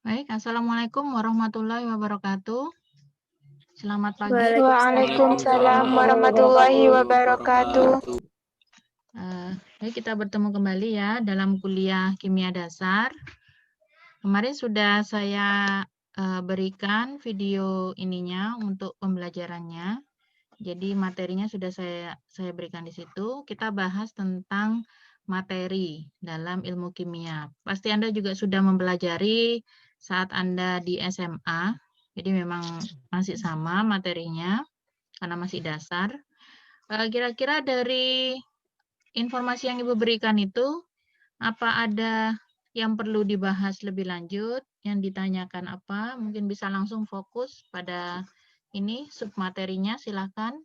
Baik, Assalamualaikum warahmatullahi wabarakatuh. Selamat pagi. Waalaikumsalam warahmatullahi wabarakatuh. Baik, kita bertemu kembali ya dalam kuliah kimia dasar. Kemarin sudah saya berikan video ininya untuk pembelajarannya. Jadi materinya sudah saya berikan di situ. Kita bahas tentang materi dalam ilmu kimia. Pasti Anda juga sudah mempelajari saat Anda di SMA. Jadi memang masih sama materinya karena masih dasar. Kira-kira dari informasi yang Ibu berikan itu, apa ada yang perlu dibahas lebih lanjut? Yang ditanyakan apa? Mungkin bisa langsung fokus pada ini submaterinya, silakan.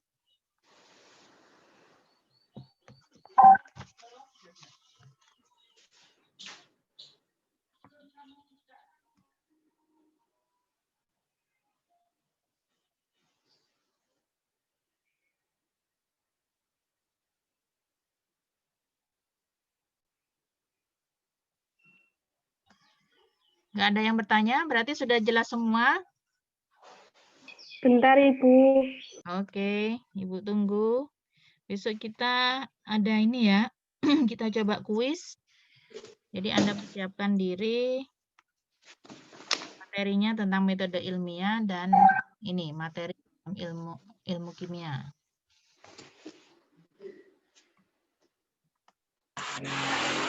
Nggak ada yang bertanya, berarti sudah jelas semua? Bentar, Ibu. Oke, Ibu tunggu. Besok kita ada ini ya, kita coba kuis. Jadi Anda persiapkan diri materinya tentang metode ilmiah dan ini materi ilmu kimia.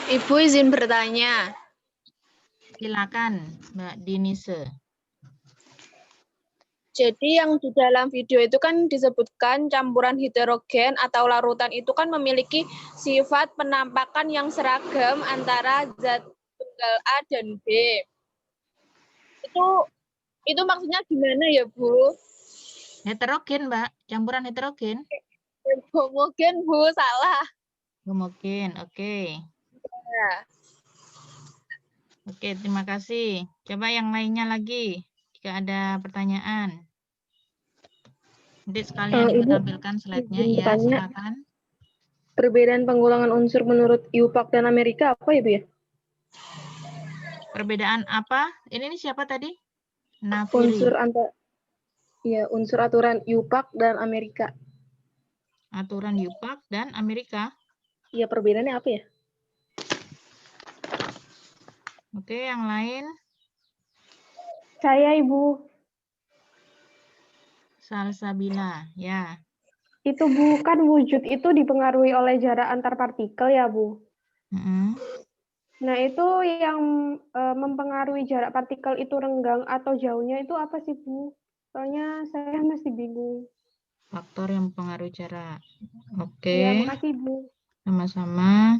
Ibu izin bertanya. Silakan, Mbak Dinise. Jadi yang di dalam video itu kan disebutkan campuran heterogen atau larutan itu kan memiliki sifat penampakan yang seragam antara zat tunggal A dan B. Itu maksudnya gimana ya, Bu? Heterogen, Mbak. Campuran heterogen. Homogen, Bu, salah. Homogen, oke. Ya. Oke, terima kasih. Coba yang lainnya lagi, jika ada pertanyaan. Nanti sekalian Ibu tampilkan slide-nya, ya, silakan. Perbedaan pengulangan unsur menurut IUPAC dan Amerika apa ya, Bu ya? Perbedaan apa? Ini siapa tadi? Nafiri. Unsur aturan IUPAC dan Amerika. Aturan IUPAC dan Amerika. Iya, perbedaannya apa ya? Oke, yang lain? Saya, Ibu. Salsabila, ya. Itu bukan wujud itu dipengaruhi oleh jarak antar partikel ya, Bu? Nah, itu yang mempengaruhi jarak partikel itu renggang atau jauhnya itu apa sih, Bu? Soalnya saya masih bingung. Faktor yang mempengaruhi jarak. Oke. Ya, makasih, Bu. Sama-sama.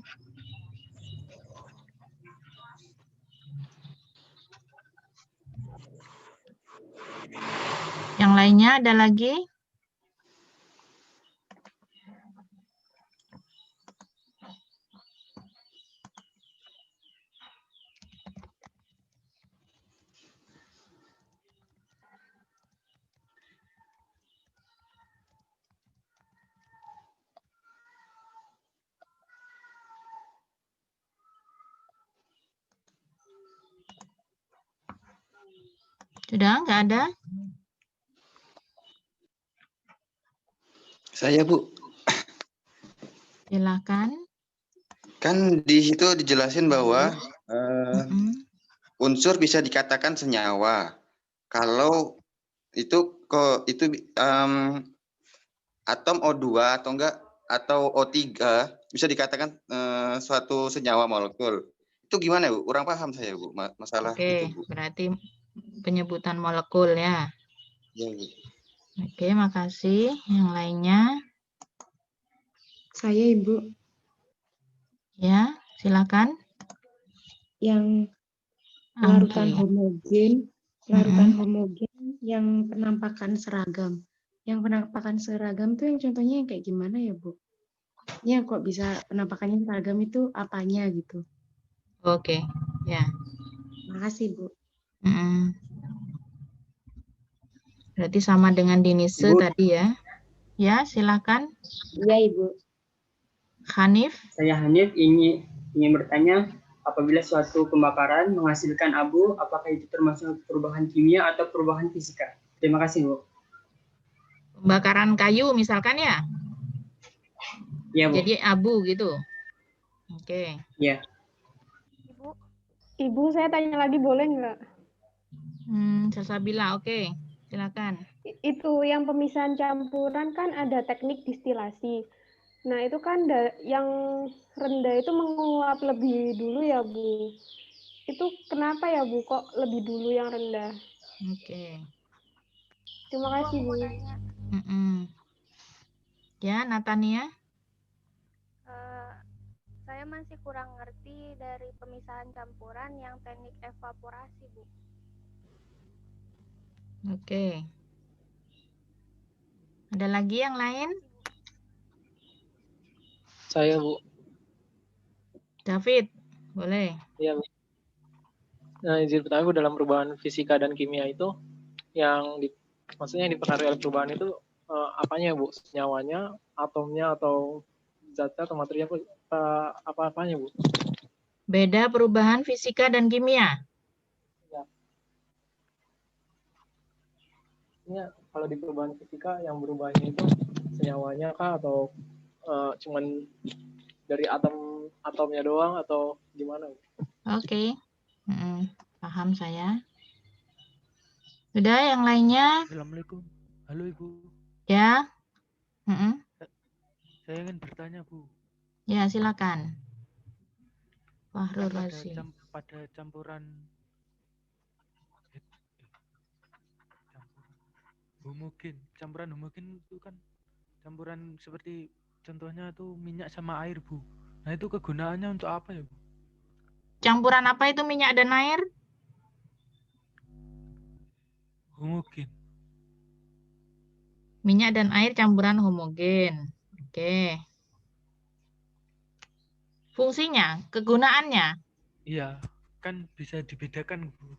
Yang lainnya ada lagi? Sudah, nggak ada? Saya, Bu. Silakan. Kan di situ dijelasin bahwa unsur bisa dikatakan senyawa. Kalau itu atom O2 atau enggak atau O3 bisa dikatakan suatu senyawa molekul. Itu gimana, Bu? Kurang paham saya, Bu, masalah itu, Bu. Berarti penyebutan molekul ya. Ya, Bu. Oke, makasih. Yang lainnya? Saya, Ibu. Ya, silakan. Yang larutan homogen, yang penampakan seragam. Yang penampakan seragam tuh yang contohnya yang kayak gimana ya, Bu? Ya, kok bisa penampakannya seragam itu apanya gitu. Oke, ya. Makasih, Bu. Berarti sama dengan Dinise tadi ya. Ya, silakan. Iya, Ibu. Hanif. Saya Hanif ingin bertanya, apabila suatu pembakaran menghasilkan abu, apakah itu termasuk perubahan kimia atau perubahan fisika? Terima kasih, Bu. Pembakaran kayu misalkan ya? Iya, Bu. Jadi abu gitu. Oke. Iya. Ibu, saya tanya lagi boleh nggak? Salsabila, oke. Silakan. Itu yang pemisahan campuran kan ada teknik distilasi. Nah, itu kan yang rendah itu menguap lebih dulu ya, Bu. Itu kenapa ya, Bu? Kok lebih dulu yang rendah? Oke. Terima kasih, Bu. Ya, Natania. Saya masih kurang ngerti dari pemisahan campuran yang teknik evaporasi, Bu. Oke. Ada lagi yang lain? Saya, Bu. David, boleh. Iya, Bu. Nah, izin bertanya, Bu, dalam perubahan fisika dan kimia itu, maksudnya yang dipengaruhi oleh perubahan itu apanya, Bu? Senyawanya, atomnya, atau zatnya, atau materinya, apa-apanya, Bu? Beda perubahan fisika dan kimia. Ya, kalau di perubahan fisika yang berubahnya itu senyawanya kah, atau cuman dari atomnya doang, atau gimana? Oke. Paham saya. Sudah, yang lainnya? Assalamualaikum. Halo, Ibu. Ya. Saya ingin bertanya, Bu. Ya, silakan. Fahrul Razi. Pada campuran homogen itu kan campuran seperti contohnya itu minyak sama air, Bu. Nah, itu kegunaannya untuk apa ya, Bu? Campuran apa itu minyak dan air? Homogen. Minyak dan air campuran homogen. Oke. Fungsinya, kegunaannya? Iya, kan bisa dibedakan, Bu.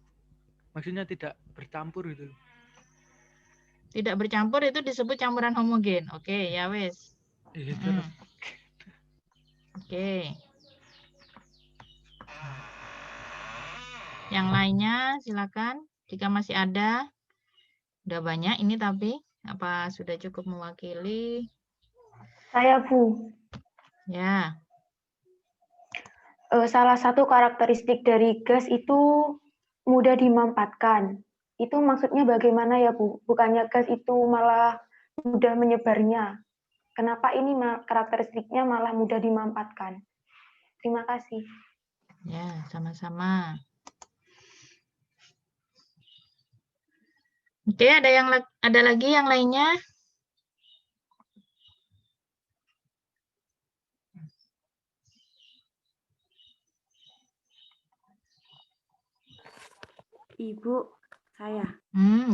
Maksudnya tidak bercampur gitu. Tidak bercampur itu disebut campuran homogen. Oke, ya wes. Oke. Yang lainnya silakan. Jika masih ada. Udah banyak ini tapi. Apa sudah cukup mewakili? Saya, Bu. Ya. Salah satu karakteristik dari gas itu mudah dimanfaatkan. Itu maksudnya bagaimana ya, Bu? Bukannya gas itu malah mudah menyebarnya. Kenapa ini karakteristiknya malah mudah dimanfaatkan? Terima kasih. Ya, sama-sama. Oke, ada lagi yang lainnya? Ibu, saya.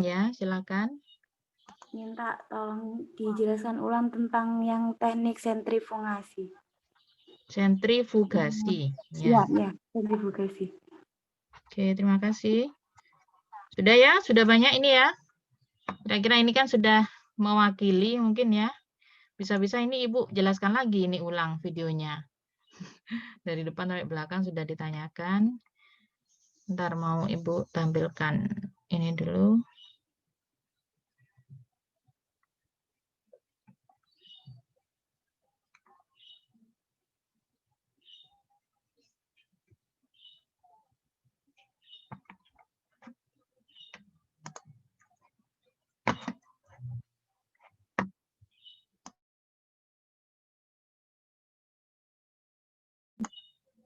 Ya, silakan. Minta tolong dijelaskan ulang tentang yang teknik sentrifugasi. Sentrifugasi. Ya, sentrifugasi. Oke, terima kasih. Sudah ya, sudah banyak ini ya. Kira-kira ini kan sudah mewakili mungkin ya. Bisa-bisa ini Ibu jelaskan lagi ini ulang videonya. Dari depan sampai belakang sudah ditanyakan. Ntar mau Ibu tampilkan ini dulu.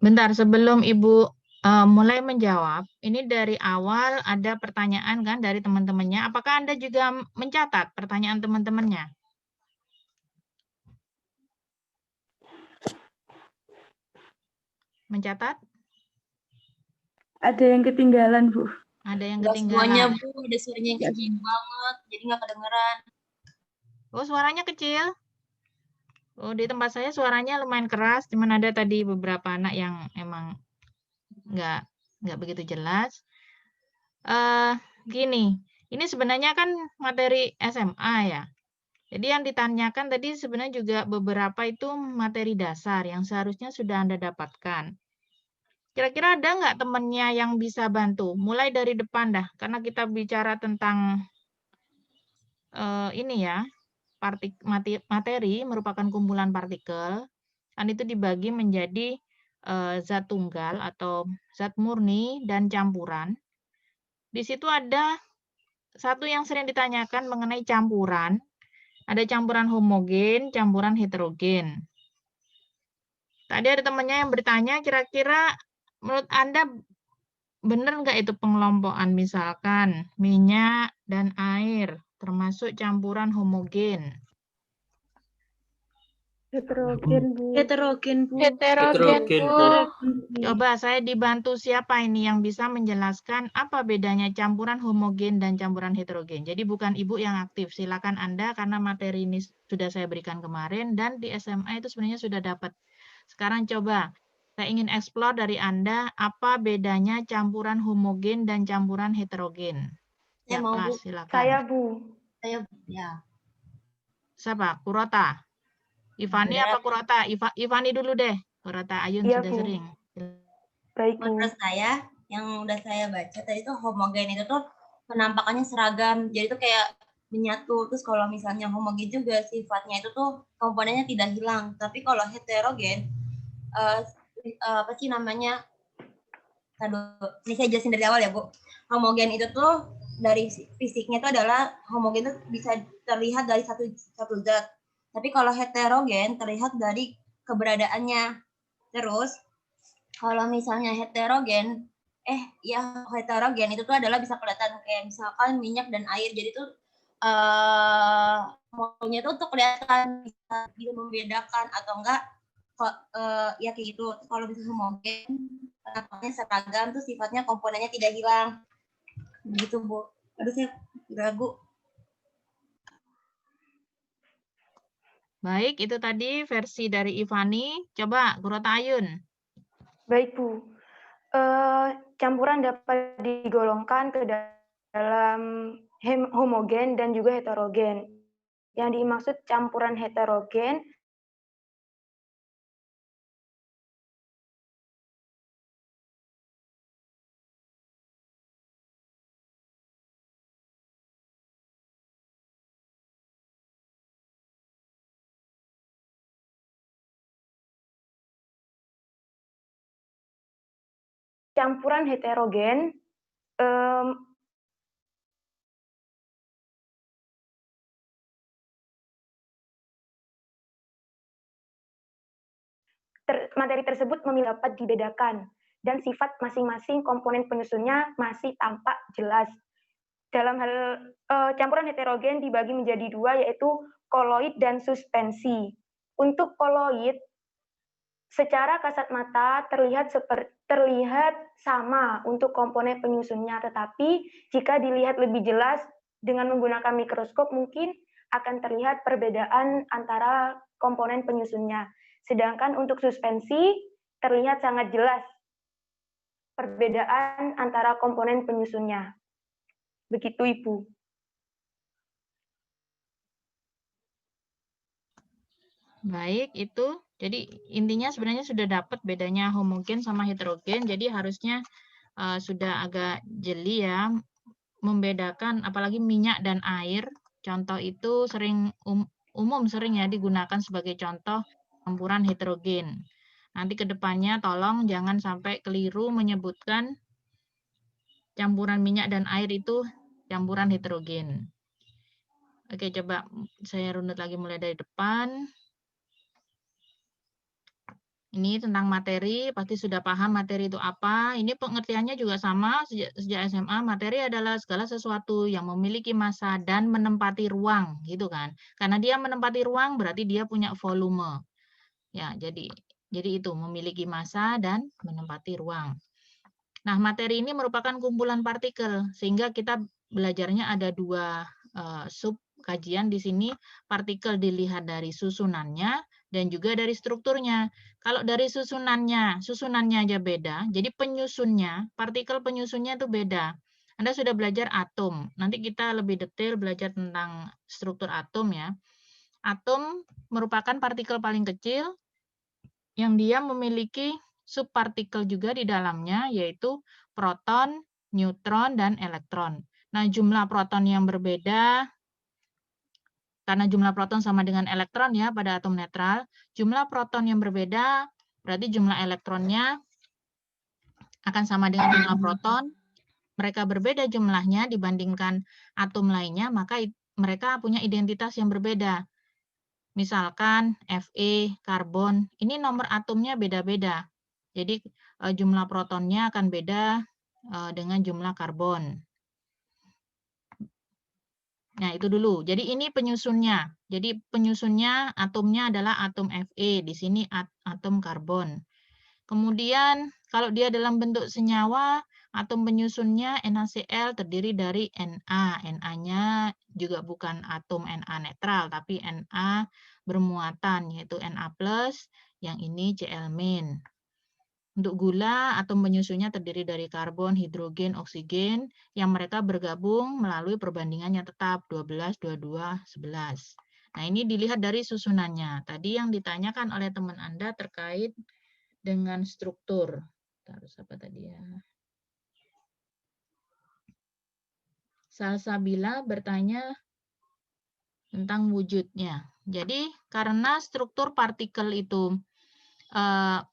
Bentar, sebelum Ibu mulai menjawab, ini dari awal ada pertanyaan kan dari teman-temannya. Apakah Anda juga mencatat pertanyaan teman-temannya? Mencatat? Ada yang ketinggalan, Bu. Ada yang Nggak ketinggalan. semuanya, Bu. Ada suaranya yang kecil banget, jadi nggak kedengeran. Oh, suaranya kecil? Oh, di tempat saya suaranya lumayan keras, cuman ada tadi beberapa anak yang emang nggak begitu jelas. Gini, ini sebenarnya kan materi SMA ya. Jadi yang ditanyakan tadi sebenarnya juga beberapa itu materi dasar yang seharusnya sudah Anda dapatkan. Kira-kira ada nggak temennya yang bisa bantu? Mulai dari depan dah, karena kita bicara tentang ini ya, materi merupakan kumpulan partikel, kan itu dibagi menjadi zat tunggal atau zat murni dan campuran. Di situ ada satu yang sering ditanyakan mengenai campuran. Ada campuran homogen, campuran heterogen. Tadi ada temannya yang bertanya, kira-kira menurut Anda benar nggak itu pengelompokan? Misalkan minyak dan air, termasuk campuran homogen. Heterogen, Bu. Heterogen, Bu. Heterogen, Bu. Coba saya dibantu siapa ini yang bisa menjelaskan apa bedanya campuran homogen dan campuran heterogen. Jadi bukan Ibu yang aktif, silakan Anda karena materi ini sudah saya berikan kemarin dan di SMA itu sebenarnya sudah dapat. Sekarang coba saya ingin eksplor dari Anda apa bedanya campuran homogen dan campuran heterogen. Saya Ya, mau, Bu. kelas, silakan. Saya, Bu. Saya, ya. Siapa? Kurota. Ivani apa Kurota? Ivani dulu deh. Kurota Ayun Iya, sudah Bu. sering. Baik, Bu. Menurut saya, yang udah saya baca tadi tuh homogen itu tuh penampakannya seragam. Jadi tuh kayak menyatu. Terus kalau misalnya homogen juga sifatnya itu tuh komponennya tidak hilang. Tapi kalau heterogen, apa sih namanya? Aduh, ini saya jelasin dari awal ya, Bu. Homogen itu tuh dari fisiknya itu adalah homogen itu bisa terlihat dari satu zat. Tapi kalau heterogen terlihat dari keberadaannya. Terus kalau misalnya heterogen itu tuh adalah bisa kelihatan kayak misalkan minyak dan air. Jadi tuh maunya tuh untuk kelihatan bisa membedakan atau enggak ya kayak gitu. Kalau misalnya homogen penampakannya seragam tuh sifatnya komponennya tidak hilang. Begitu, Bu. Aduh, saya ragu. Baik, itu tadi versi dari Ivani. Coba, Kurota Ayun. Baik, Bu. Campuran dapat digolongkan ke dalam homogen dan juga heterogen. Yang dimaksud campuran heterogen campuran heterogen materi tersebut dapat dibedakan dan sifat masing-masing komponen penyusunnya masih tampak jelas. Dalam hal campuran heterogen dibagi menjadi dua, yaitu koloid dan suspensi. Untuk koloid, secara kasat mata terlihat sama untuk komponen penyusunnya, tetapi jika dilihat lebih jelas dengan menggunakan mikroskop mungkin akan terlihat perbedaan antara komponen penyusunnya. Sedangkan untuk suspensi terlihat sangat jelas perbedaan antara komponen penyusunnya. Begitu, Ibu. Baik, itu. Jadi intinya sebenarnya sudah dapat bedanya homogen sama heterogen. Jadi harusnya sudah agak jeli ya membedakan apalagi minyak dan air. Contoh itu sering umum sering ya digunakan sebagai contoh campuran heterogen. Nanti ke depannya tolong jangan sampai keliru menyebutkan campuran minyak dan air itu campuran heterogen. Oke, coba saya runut lagi mulai dari depan. Ini tentang materi, pasti sudah paham materi itu apa. Ini pengertiannya juga sama sejak SMA. Materi adalah segala sesuatu yang memiliki massa dan menempati ruang, gitu kan. Karena dia menempati ruang berarti dia punya volume. Ya, jadi itu memiliki massa dan menempati ruang. Nah, materi ini merupakan kumpulan partikel sehingga kita belajarnya ada dua sub kajian di sini. Partikel dilihat dari susunannya dan juga dari strukturnya. Kalau dari susunannya aja beda, jadi penyusunnya, partikel penyusunnya itu beda. Anda sudah belajar atom, nanti kita lebih detail belajar tentang struktur atom ya. Atom merupakan partikel paling kecil yang dia memiliki subpartikel juga di dalamnya, yaitu proton, neutron, dan elektron. Nah, jumlah proton yang berbeda, karena jumlah proton sama dengan elektron ya pada atom netral, jumlah proton yang berbeda, berarti jumlah elektronnya akan sama dengan jumlah proton. Mereka berbeda jumlahnya dibandingkan atom lainnya, maka mereka punya identitas yang berbeda. Misalkan Fe, karbon, ini nomor atomnya beda-beda. Jadi jumlah protonnya akan beda dengan jumlah karbon. Nah, itu dulu. Jadi ini penyusunnya. Jadi penyusunnya atomnya adalah atom Fe, di sini atom karbon. Kemudian kalau dia dalam bentuk senyawa, atom penyusunnya NaCl terdiri dari Na. Na-nya juga bukan atom Na netral, tapi Na bermuatan, yaitu Na+, yang ini Cl-. Untuk gula, atom penyusunnya terdiri dari karbon, hidrogen, oksigen, yang mereka bergabung melalui perbandingan yang tetap 12, 22, 11. Nah, ini dilihat dari susunannya. Tadi yang ditanyakan oleh teman Anda terkait dengan struktur. Terus apa tadi ya? Salsabila bertanya tentang wujudnya. Jadi karena struktur partikel itu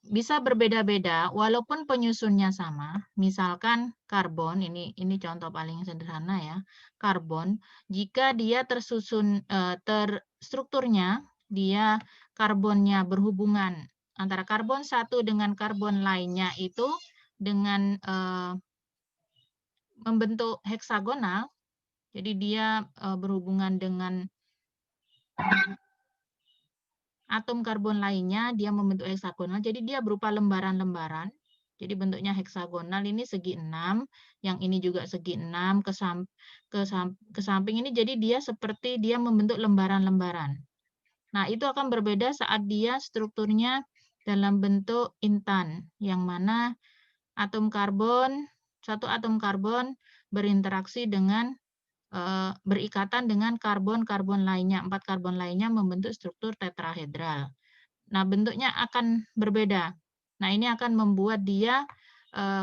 bisa berbeda-beda walaupun penyusunnya sama. Misalkan karbon, ini contoh paling sederhana ya. Karbon, jika dia tersusun terstrukturnya, dia karbonnya berhubungan antara karbon satu dengan karbon lainnya itu dengan membentuk heksagonal. Jadi dia berhubungan dengan atom karbon lainnya, dia membentuk heksagonal. Jadi dia berupa lembaran-lembaran. Jadi bentuknya heksagonal, ini segi 6, yang ini juga segi 6, ke samping ini, jadi dia seperti dia membentuk lembaran-lembaran. Nah, itu akan berbeda saat dia strukturnya dalam bentuk intan, yang mana atom karbon, satu atom karbon berinteraksi dengan berikatan dengan karbon-karbon lainnya, 4 karbon lainnya membentuk struktur tetrahedral. Nah, bentuknya akan berbeda. Nah, ini akan membuat dia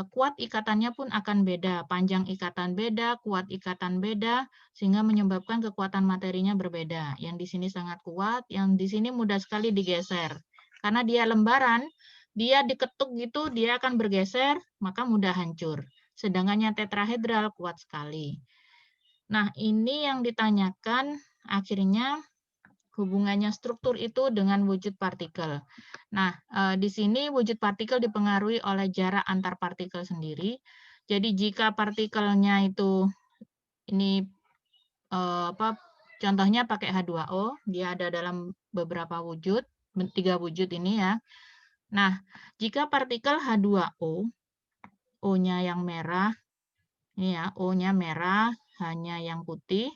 kuat ikatannya pun akan beda, panjang ikatan beda, kuat ikatan beda, sehingga menyebabkan kekuatan materinya berbeda. Yang di sini sangat kuat, yang di sini mudah sekali digeser. Karena dia lembaran, dia diketuk gitu, dia akan bergeser, maka mudah hancur. Sedangkan yang tetrahedral kuat sekali. Nah, ini yang ditanyakan akhirnya hubungannya struktur itu dengan wujud partikel. Nah, di sini wujud partikel dipengaruhi oleh jarak antar partikel sendiri. Jadi jika partikelnya itu ini contohnya pakai H2O, dia ada dalam beberapa wujud, 3 wujud ini ya. Nah, jika partikel H2O, O-nya yang merah, ini ya, O-nya merah, H-nya yang putih.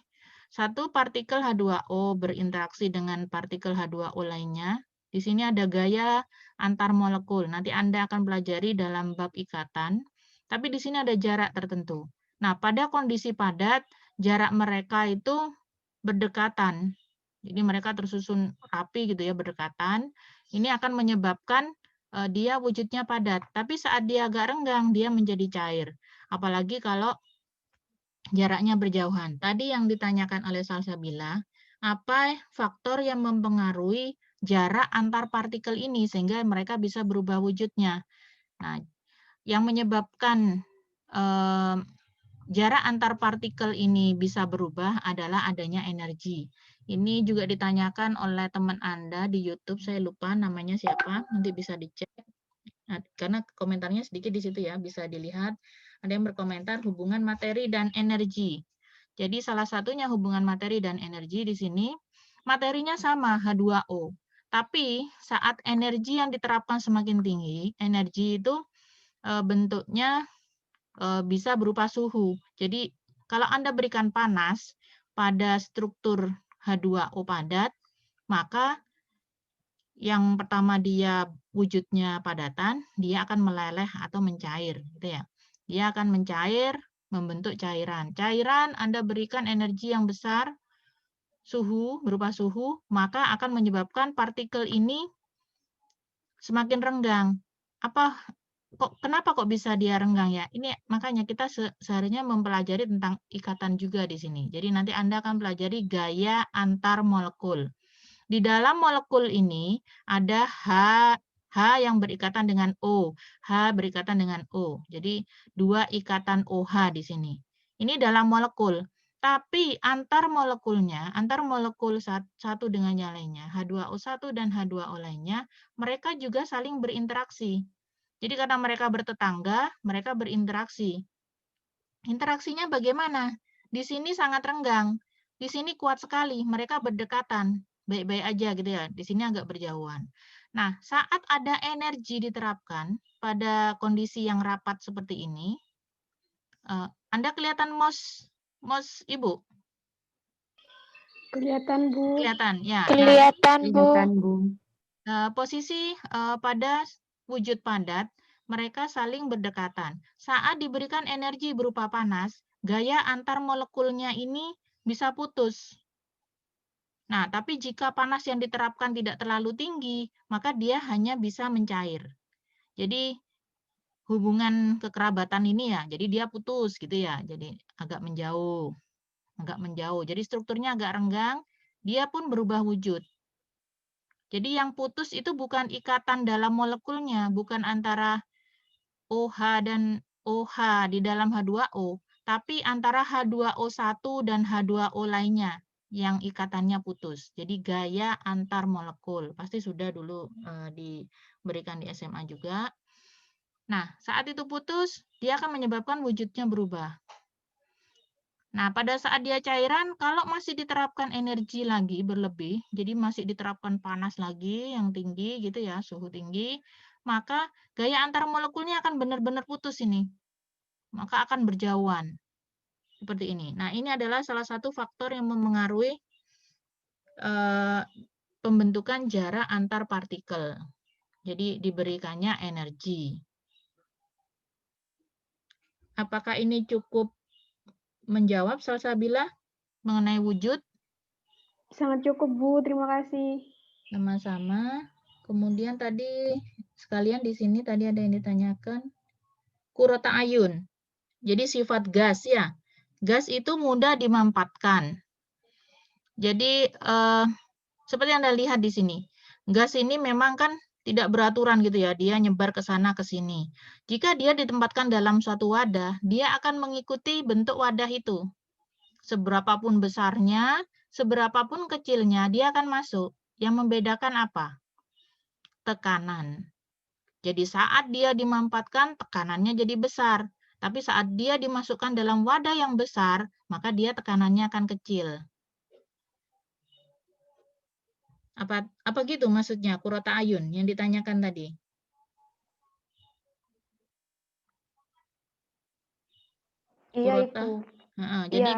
Satu partikel H2O berinteraksi dengan partikel H2O lainnya. Di sini ada gaya antar molekul. Nanti Anda akan pelajari dalam bab ikatan. Tapi di sini ada jarak tertentu. Nah, pada kondisi padat, jarak mereka itu berdekatan. Jadi mereka tersusun rapi gitu ya, berdekatan. Ini akan menyebabkan dia wujudnya padat. Tapi saat dia agak renggang, dia menjadi cair. Apalagi kalau jaraknya berjauhan. Tadi yang ditanyakan oleh Salsabila, apa faktor yang mempengaruhi jarak antar partikel ini sehingga mereka bisa berubah wujudnya? Nah, yang menyebabkan jarak antar partikel ini bisa berubah adalah adanya energi. Ini juga ditanyakan oleh teman Anda di YouTube, saya lupa namanya siapa, nanti bisa dicek. Nah, karena komentarnya sedikit di situ ya, bisa dilihat. Ada yang berkomentar hubungan materi dan energi. Jadi salah satunya hubungan materi dan energi di sini, materinya sama, H2O. Tapi saat energi yang diterapkan semakin tinggi, energi itu bentuknya bisa berupa suhu. Jadi kalau Anda berikan panas pada struktur H2O padat, maka yang pertama dia wujudnya padatan, dia akan meleleh atau mencair, gitu ya. Dia akan mencair, membentuk cairan. Cairan Anda berikan energi yang besar, suhu, berupa suhu, maka akan menyebabkan partikel ini semakin renggang. kenapa kok bisa dia renggang ya? Ini makanya kita seharusnya mempelajari tentang ikatan juga di sini. Jadi nanti Anda akan pelajari gaya antar molekul. Di dalam molekul ini ada H yang berikatan dengan O, H berikatan dengan O. Jadi 2 ikatan OH di sini. Ini dalam molekul. Tapi antar molekul satu dengan yang lainnya, H2O1 dan H2O lainnya, mereka juga saling berinteraksi. Jadi karena mereka bertetangga, mereka berinteraksi. Interaksinya bagaimana? Di sini sangat renggang. Di sini kuat sekali, mereka berdekatan. Baik-baik aja gitu ya. Di sini agak berjauhan. Nah, saat ada energi diterapkan pada kondisi yang rapat seperti ini, Anda kelihatan mouse Ibu? Kelihatan, Bu. Kelihatan, ya. Kelihatan, Bu. Posisi pada wujud padat, mereka saling berdekatan. Saat diberikan energi berupa panas, gaya antar molekulnya ini bisa putus. Nah, tapi jika panas yang diterapkan tidak terlalu tinggi, maka dia hanya bisa mencair. Jadi hubungan kekerabatan ini ya, jadi dia putus gitu ya. Jadi agak menjauh. Jadi strukturnya agak renggang, dia pun berubah wujud. Jadi yang putus itu bukan ikatan dalam molekulnya, bukan antara OH dan OH di dalam H2O, tapi antara H2O1 dan H2O lainnya yang ikatannya putus. Jadi gaya antar molekul. Pasti sudah dulu diberikan di SMA juga. Nah, saat itu putus, dia akan menyebabkan wujudnya berubah. Nah, pada saat dia cairan, kalau masih diterapkan energi lagi berlebih, jadi masih diterapkan panas lagi yang tinggi gitu ya, suhu tinggi, maka gaya antar molekulnya akan benar-benar putus ini. Maka akan berjauhan. Seperti ini. Nah, ini adalah salah satu faktor yang memengaruhi pembentukan jarak antar partikel. Jadi diberikannya energi. Apakah ini cukup menjawab, Salsabila, mengenai wujud? Sangat cukup, Bu. Terima kasih. Sama-sama. Kemudian tadi sekalian di sini tadi ada yang ditanyakan. Kurota ayun. Jadi sifat gas ya. Gas itu mudah dimampatkan. Jadi seperti yang Anda lihat di sini. Gas ini memang kan tidak beraturan gitu ya. Dia nyebar ke sana ke sini. Jika dia ditempatkan dalam suatu wadah, dia akan mengikuti bentuk wadah itu. Seberapapun besarnya, seberapapun kecilnya, dia akan masuk. Yang membedakan apa? Tekanan. Jadi saat dia dimampatkan, tekanannya jadi besar. Tapi saat dia dimasukkan dalam wadah yang besar, maka dia tekanannya akan kecil. Apa gitu maksudnya, kurota ayun yang ditanyakan tadi? Iya, Kurota. Ibu.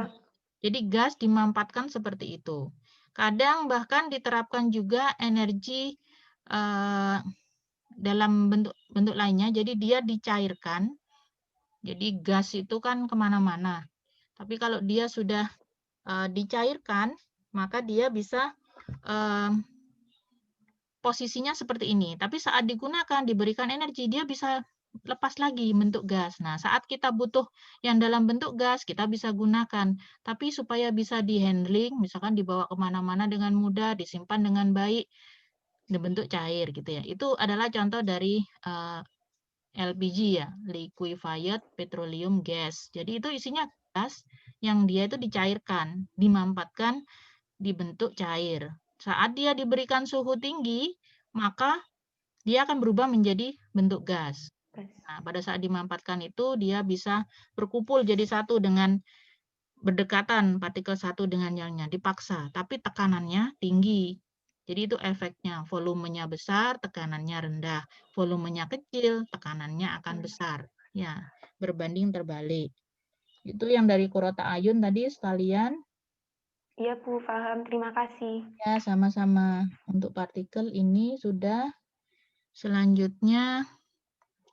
Jadi gas dimampatkan seperti itu. Kadang bahkan diterapkan juga energi dalam bentuk lainnya, jadi dia dicairkan. Jadi gas itu kan kemana-mana. Tapi kalau dia sudah dicairkan, maka dia bisa posisinya seperti ini. Tapi saat digunakan, diberikan energi, dia bisa lepas lagi bentuk gas. Nah, saat kita butuh yang dalam bentuk gas, kita bisa gunakan. Tapi supaya bisa di-handling, misalkan dibawa kemana-mana dengan mudah, disimpan dengan baik, dibentuk cair gitu ya. Itu adalah contoh dari LPG ya, liquefied petroleum gas. Jadi itu isinya gas yang dia itu dicairkan, dimampatkan dibentuk cair. Saat dia diberikan suhu tinggi, maka dia akan berubah menjadi bentuk gas. Nah, pada saat dimampatkan itu dia bisa berkumpul jadi satu dengan berdekatan partikel satu dengan yang lainnya, dipaksa, tapi tekanannya tinggi. Jadi itu efeknya, volumenya besar, tekanannya rendah. Volumenya kecil, tekanannya akan besar. Ya, berbanding terbalik. Itu yang dari kurota ayun tadi sekalian. Iya, Bu, paham. Terima kasih. Ya, sama-sama. Untuk partikel ini sudah. Selanjutnya,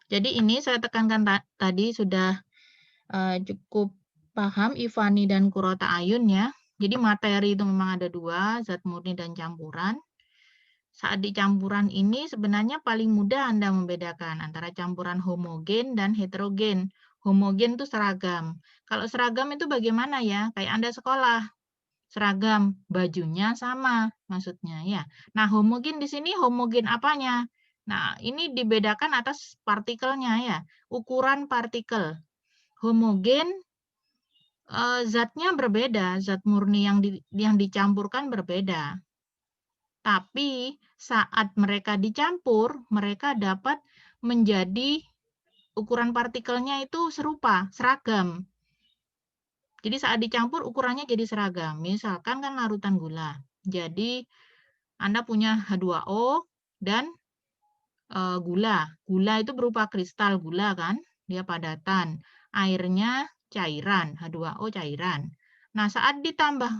jadi ini saya tekankan tadi sudah cukup paham Ivani dan kurota ayun ya. Jadi materi itu memang ada dua, zat murni dan campuran. saat di campuran ini sebenarnya paling mudah Anda membedakan antara campuran homogen dan heterogen. Homogen itu seragam. Kalau seragam itu bagaimana ya? Kayak Anda sekolah. Seragam, bajunya sama maksudnya ya. Nah, homogen di sini homogen apanya? Nah, ini dibedakan atas partikelnya ya. Ukuran partikel. Homogen zatnya berbeda, zat murni yang dicampurkan berbeda. Tapi saat mereka dicampur, mereka dapat menjadi ukuran partikelnya itu serupa, seragam. Jadi saat dicampur ukurannya jadi seragam. Misalkan kan larutan gula. Jadi Anda punya H2O dan gula. Gula itu berupa kristal gula kan, dia padatan. Airnya cairan, H2O cairan. Nah, saat ditambah,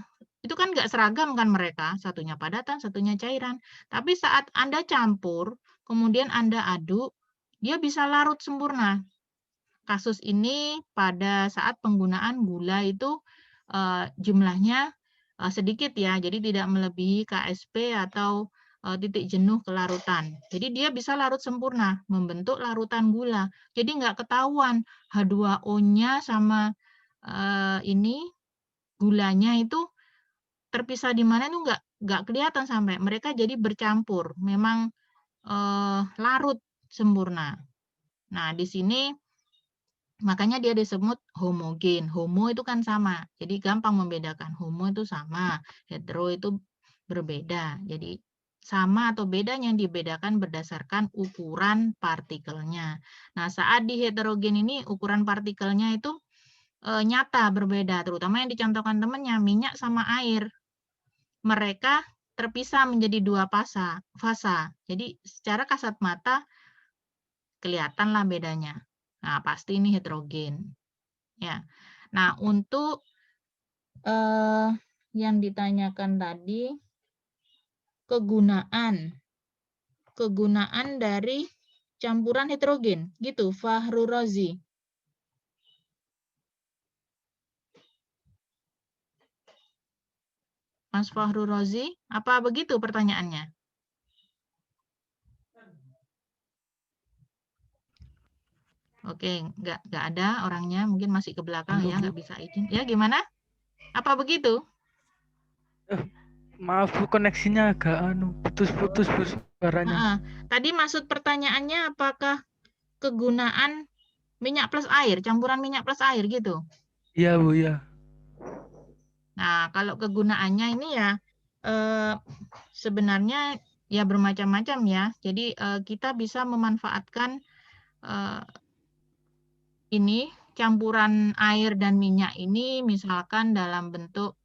itu kan nggak seragam kan mereka, satunya padatan, satunya cairan. Tapi saat Anda campur, kemudian Anda aduk, dia bisa larut sempurna. Kasus ini pada saat penggunaan gula itu jumlahnya sedikit ya, jadi tidak melebihi KSP atau titik jenuh kelarutan. Jadi dia bisa larut sempurna, membentuk larutan gula. Jadi nggak ketahuan H2O-nya sama ini gulanya itu terpisah di mana itu nggak kelihatan sampai mereka jadi bercampur. Memang larut sempurna. Nah, di sini makanya dia disebut homogen. Homo itu kan sama. Jadi gampang membedakan. Homo itu sama, hetero itu berbeda. Jadi sama atau bedanya dibedakan berdasarkan ukuran partikelnya. Nah, saat di heterogen ini ukuran partikelnya itu nyata berbeda, terutama yang dicontohkan temannya minyak sama air. Mereka terpisah menjadi dua fasa. Jadi secara kasat mata kelihatanlah bedanya. Nah, pasti ini heterogen. Ya. Nah, untuk yang ditanyakan tadi kegunaan dari campuran heterogen, gitu, Fahru Rozi. Mas Fahru Rozi, apa begitu pertanyaannya? Oke, nggak ada orangnya, mungkin masih ke belakang ya, nggak bisa izin. Ya, gimana? Apa begitu? Maaf Bu, koneksinya agak putus-putus Bu suaranya. Tadi maksud pertanyaannya apakah kegunaan minyak plus air, campuran minyak plus air gitu? Iya Bu, ya. Nah, kalau kegunaannya ini ya sebenarnya ya bermacam-macam ya. Jadi kita bisa memanfaatkan ini campuran air dan minyak ini misalkan dalam bentuk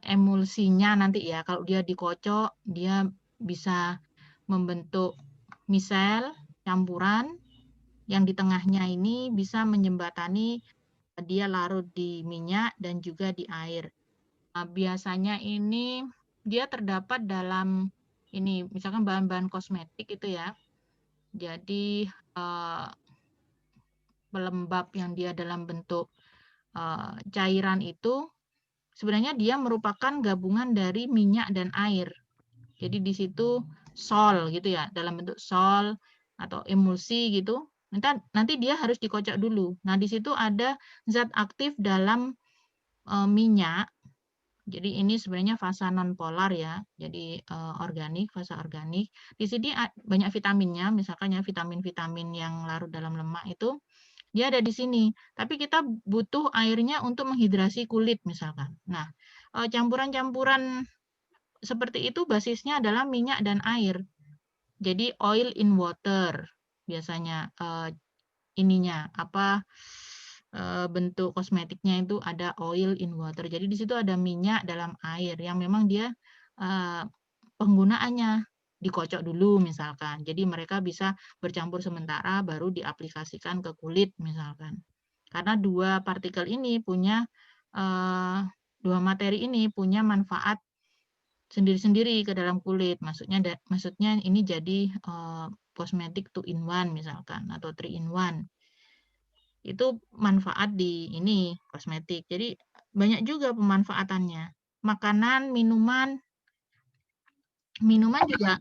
emulsinya nanti ya. Kalau dia dikocok, dia bisa membentuk misel campuran yang di tengahnya ini bisa menjembatani dia larut di minyak dan juga di air. Biasanya ini dia terdapat dalam ini misalkan bahan-bahan kosmetik itu ya. Jadi pelembab yang dia dalam bentuk cairan itu sebenarnya dia merupakan gabungan dari minyak dan air. Jadi di situ sol gitu ya, dalam bentuk sol atau emulsi gitu. Nanti dia harus dikocok dulu. Nah, di situ ada zat aktif dalam minyak. Jadi ini sebenarnya fasa nonpolar ya. Jadi organik, fasa organik. Di sini banyak vitaminnya, misalkan ya vitamin-vitamin yang larut dalam lemak itu dia ada di sini. Tapi kita butuh airnya untuk menghidrasi kulit misalkan. Nah, campuran-campuran seperti itu basisnya adalah minyak dan air. Jadi oil in water biasanya ininya apa bentuk kosmetiknya itu ada oil in water. Jadi di situ ada minyak dalam air yang memang dia penggunaannya dikocok dulu misalkan. Jadi mereka bisa bercampur sementara baru diaplikasikan ke kulit misalkan. Karena dua partikel ini punya dua materi ini punya manfaat sendiri-sendiri ke dalam kulit. Maksudnya ini jadi kosmetik 2 in 1 misalkan atau 3 in 1. Itu manfaat di ini kosmetik. Jadi banyak juga pemanfaatannya. Makanan, minuman minuman juga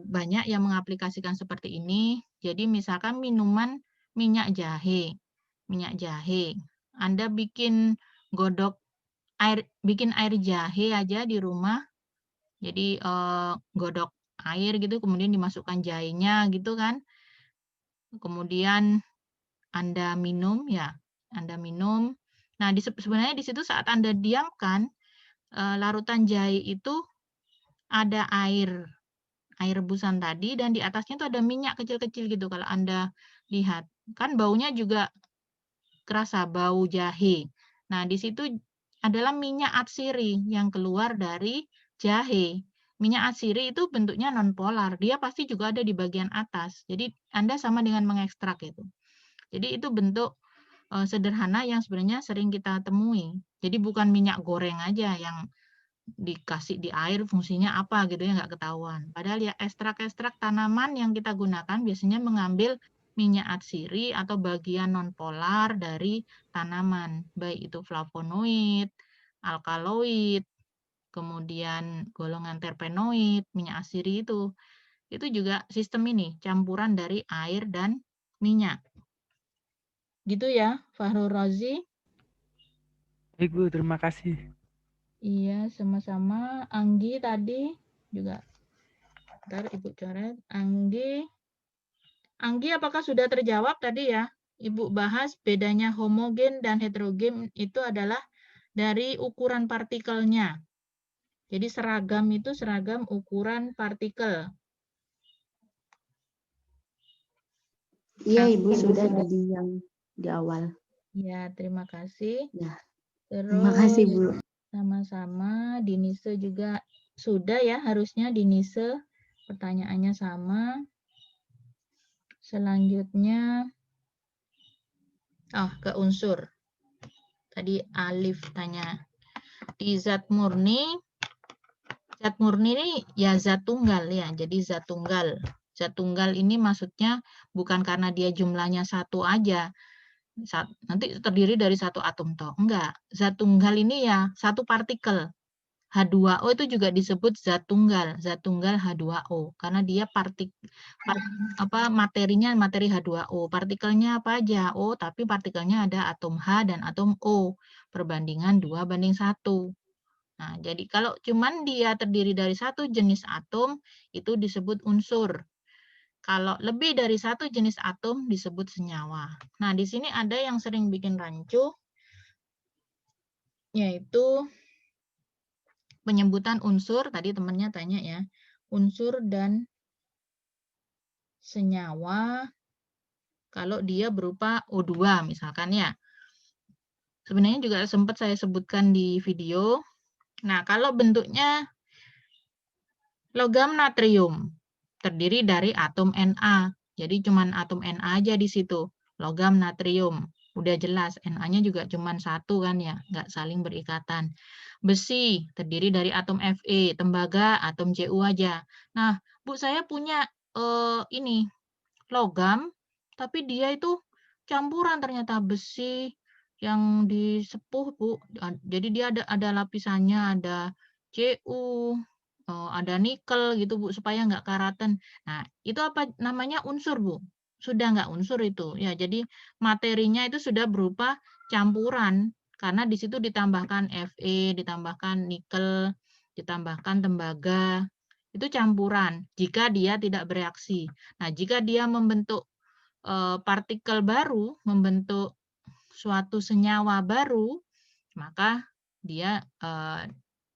banyak yang mengaplikasikan seperti ini. Jadi misalkan minuman minyak jahe. Anda bikin bikin air jahe aja di rumah. Jadi godok air gitu, kemudian dimasukkan jahenya gitu kan. Kemudian Anda minum ya, Anda minum. Nah, sebenarnya di situ saat Anda diamkan, larutan jahe itu ada air rebusan tadi, dan di atasnya itu ada minyak kecil-kecil gitu. Kalau Anda lihat, kan baunya juga kerasa, bau jahe. Nah, di situ adalah minyak atsiri yang keluar dari jahe. Minyak atsiri itu bentuknya nonpolar, dia pasti juga ada di bagian atas. Jadi Anda sama dengan mengekstrak itu. Jadi itu bentuk sederhana yang sebenarnya sering kita temui. Jadi bukan minyak goreng aja yang dikasih di air fungsinya apa gitu ya, nggak ketahuan. Padahal ya ekstrak-ekstrak tanaman yang kita gunakan biasanya mengambil minyak atsiri atau bagian nonpolar dari tanaman, baik itu flavonoid, alkaloid, kemudian golongan terpenoid, minyak atsiri itu juga sistem ini, campuran dari air dan minyak. Gitu ya, Fahrul Razi. Baik Bu, terima kasih. Iya, sama-sama. Anggi tadi juga. Ntar Ibu coret. Anggi, apakah sudah terjawab tadi ya? Ibu bahas bedanya homogen dan heterogen itu adalah dari ukuran partikelnya. Jadi seragam itu seragam ukuran partikel. Iya, Ibu sudah tadi yang di awal. Ya, terima kasih. Ya, Terus terima kasih, Bu. sama-sama, Dinise juga sudah ya, harusnya Dinise pertanyaannya sama. Selanjutnya, ke unsur. Tadi Alif tanya, di zat murni ini ya zat tunggal ya, jadi zat tunggal. Zat tunggal ini maksudnya bukan karena dia jumlahnya satu aja, nanti terdiri dari satu atom toh. Enggak, zat tunggal ini ya satu partikel. H2O itu juga disebut zat tunggal H2O karena dia materinya materi H2O. Partikelnya apa aja? O, tapi partikelnya ada atom H dan atom O. Perbandingan 2:1. Nah, jadi kalau cuman dia terdiri dari satu jenis atom itu disebut unsur. Kalau lebih dari satu jenis atom disebut senyawa. Nah, di sini ada yang sering bikin rancu, yaitu penyebutan unsur. Tadi temannya tanya ya, unsur dan senyawa kalau dia berupa O2 misalkan ya. Sebenarnya juga sempat saya sebutkan di video. Nah, kalau bentuknya logam natrium terdiri dari atom Na. Jadi cuman atom Na aja di situ. Logam natrium. Udah jelas, Na-nya juga cuman satu kan ya, nggak saling berikatan. Besi terdiri dari atom Fe, tembaga atom Cu aja. Nah, Bu, saya punya ini logam, tapi dia itu campuran ternyata besi yang disepuh, Bu. Jadi dia ada lapisannya, ada Cu, ada nikel gitu, Bu, supaya nggak karatan. Nah, itu apa namanya unsur, Bu? Sudah nggak unsur itu. Ya, jadi materinya itu sudah berupa campuran karena di situ ditambahkan Fe, ditambahkan nikel, ditambahkan tembaga. Itu campuran jika dia tidak bereaksi. Nah, jika dia membentuk partikel baru, membentuk suatu senyawa baru, maka dia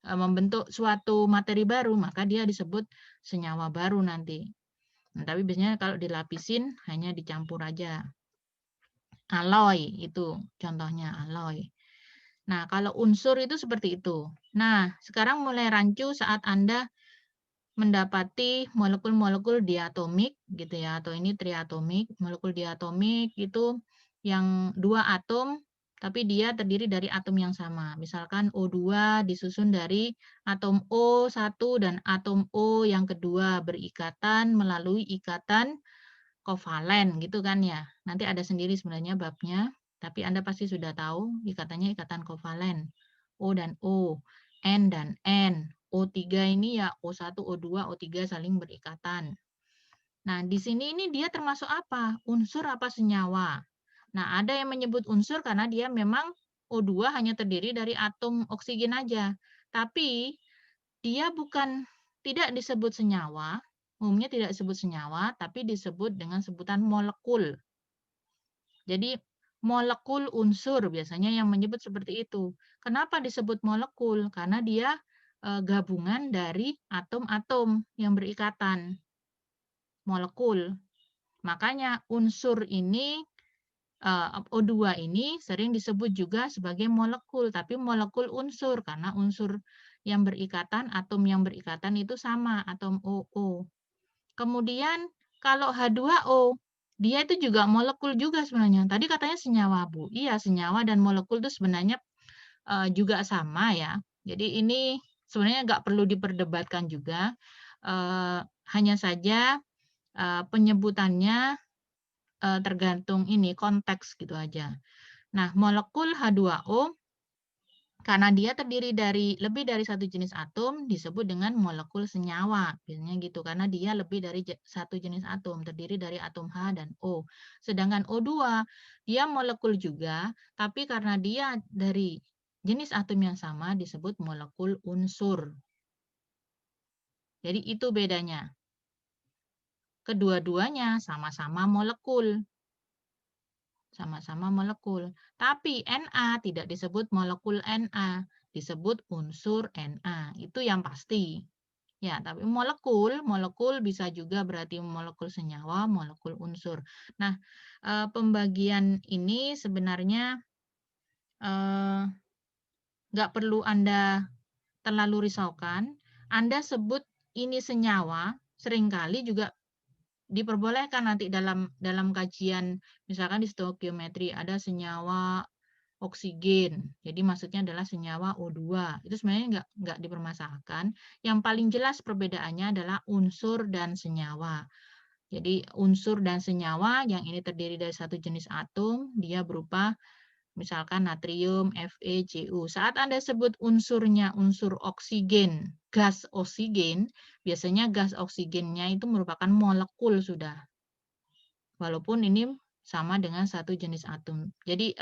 membentuk suatu materi baru, maka dia disebut senyawa baru nanti. Nah, tapi biasanya kalau dilapisin hanya dicampur aja. Alloy itu contohnya alloy. Nah, kalau unsur itu seperti itu. Nah, sekarang mulai rancu saat Anda mendapati molekul-molekul diatomik gitu ya, atau ini triatomik. Molekul diatomik itu yang dua atom tapi dia terdiri dari atom yang sama. Misalkan O2 disusun dari atom O1 dan atom O yang kedua berikatan melalui ikatan kovalen gitu kan ya. Nanti ada sendiri sebenarnya babnya, tapi Anda pasti sudah tahu ikatannya ikatan kovalen. O dan O, N dan N, O3 ini ya O1, O2, O3 saling berikatan. Nah, di sini ini dia termasuk apa? Unsur apa senyawa? Nah, ada yang menyebut unsur karena dia memang O2 hanya terdiri dari atom oksigen aja. Tapi dia tidak disebut senyawa, umumnya tidak disebut senyawa, tapi disebut dengan sebutan molekul. Jadi molekul unsur biasanya yang menyebut seperti itu. Kenapa disebut molekul? Karena dia gabungan dari atom-atom yang berikatan. Molekul. Makanya unsur ini O2 ini sering disebut juga sebagai molekul, tapi molekul unsur karena unsur yang berikatan, atom yang berikatan itu sama, atom OO. Kemudian kalau H2O, dia itu juga molekul juga sebenarnya. Tadi katanya senyawa, Bu. Iya, senyawa dan molekul itu sebenarnya juga sama ya. Jadi ini sebenarnya nggak perlu diperdebatkan juga. Hanya saja penyebutannya tergantung ini konteks gitu aja. Nah, molekul H2O karena dia terdiri dari lebih dari satu jenis atom disebut dengan molekul senyawa. Biasanya gitu karena dia lebih dari satu jenis atom, terdiri dari atom H dan O. Sedangkan O2 dia molekul juga, tapi karena dia dari jenis atom yang sama disebut molekul unsur. Jadi itu bedanya. Kedua-duanya sama-sama molekul. Sama-sama molekul. Tapi Na tidak disebut molekul Na, disebut unsur Na. Itu yang pasti. Ya, tapi molekul bisa juga berarti molekul senyawa, molekul unsur. Nah, pembagian ini sebenarnya nggak perlu Anda terlalu risaukan. Anda sebut ini senyawa, seringkali juga diperbolehkan nanti dalam kajian, misalkan di stoikiometri ada senyawa oksigen. Jadi maksudnya adalah senyawa O2. Itu sebenarnya nggak dipermasalahkan. Yang paling jelas perbedaannya adalah unsur dan senyawa. Jadi unsur dan senyawa yang ini terdiri dari satu jenis atom, dia berupa misalkan natrium, Fe, Cu. Saat Anda sebut unsurnya unsur oksigen, gas oksigen, biasanya gas oksigennya itu merupakan molekul sudah. Walaupun ini sama dengan satu jenis atom. Jadi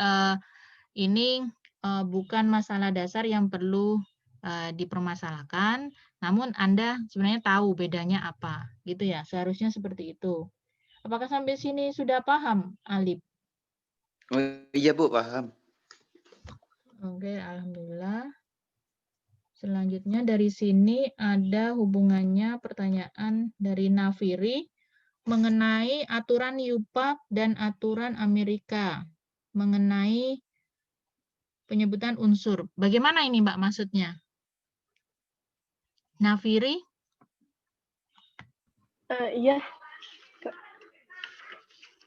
ini bukan masalah dasar yang perlu dipermasalahkan, namun Anda sebenarnya tahu bedanya apa, gitu ya. Seharusnya seperti itu. Apakah sampai sini sudah paham, Alif? Oh iya Bu, paham. Oke, alhamdulillah. Selanjutnya dari sini ada hubungannya pertanyaan dari Nafiri mengenai aturan UPAC dan aturan Amerika mengenai penyebutan unsur. Bagaimana ini Mbak maksudnya? Nafiri? Iya.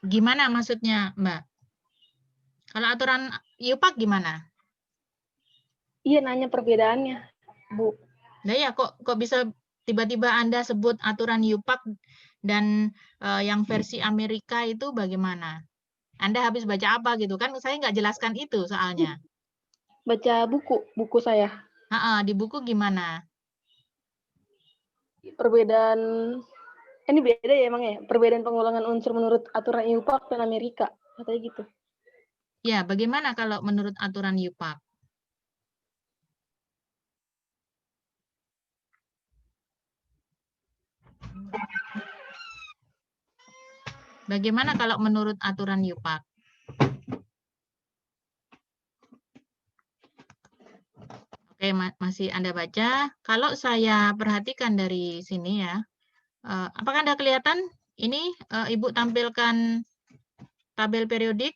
Gimana maksudnya Mbak? Kalau aturan UPAC gimana? Iya, nanya perbedaannya, Bu. Nah ya, kok bisa tiba-tiba Anda sebut aturan UPAC dan yang versi Amerika itu bagaimana? Anda habis baca apa gitu kan? Saya nggak jelaskan itu soalnya. Baca buku saya. Di buku gimana? Perbedaan, ini beda ya emang ya? Perbedaan pengulangan unsur menurut aturan UPAC dan Amerika, katanya gitu. Ya, bagaimana kalau menurut aturan UPAC? Bagaimana kalau menurut aturan UPAC? Oke, masih Anda baca. Kalau saya perhatikan dari sini ya, apakah Anda kelihatan? Ini Ibu tampilkan tabel periodik?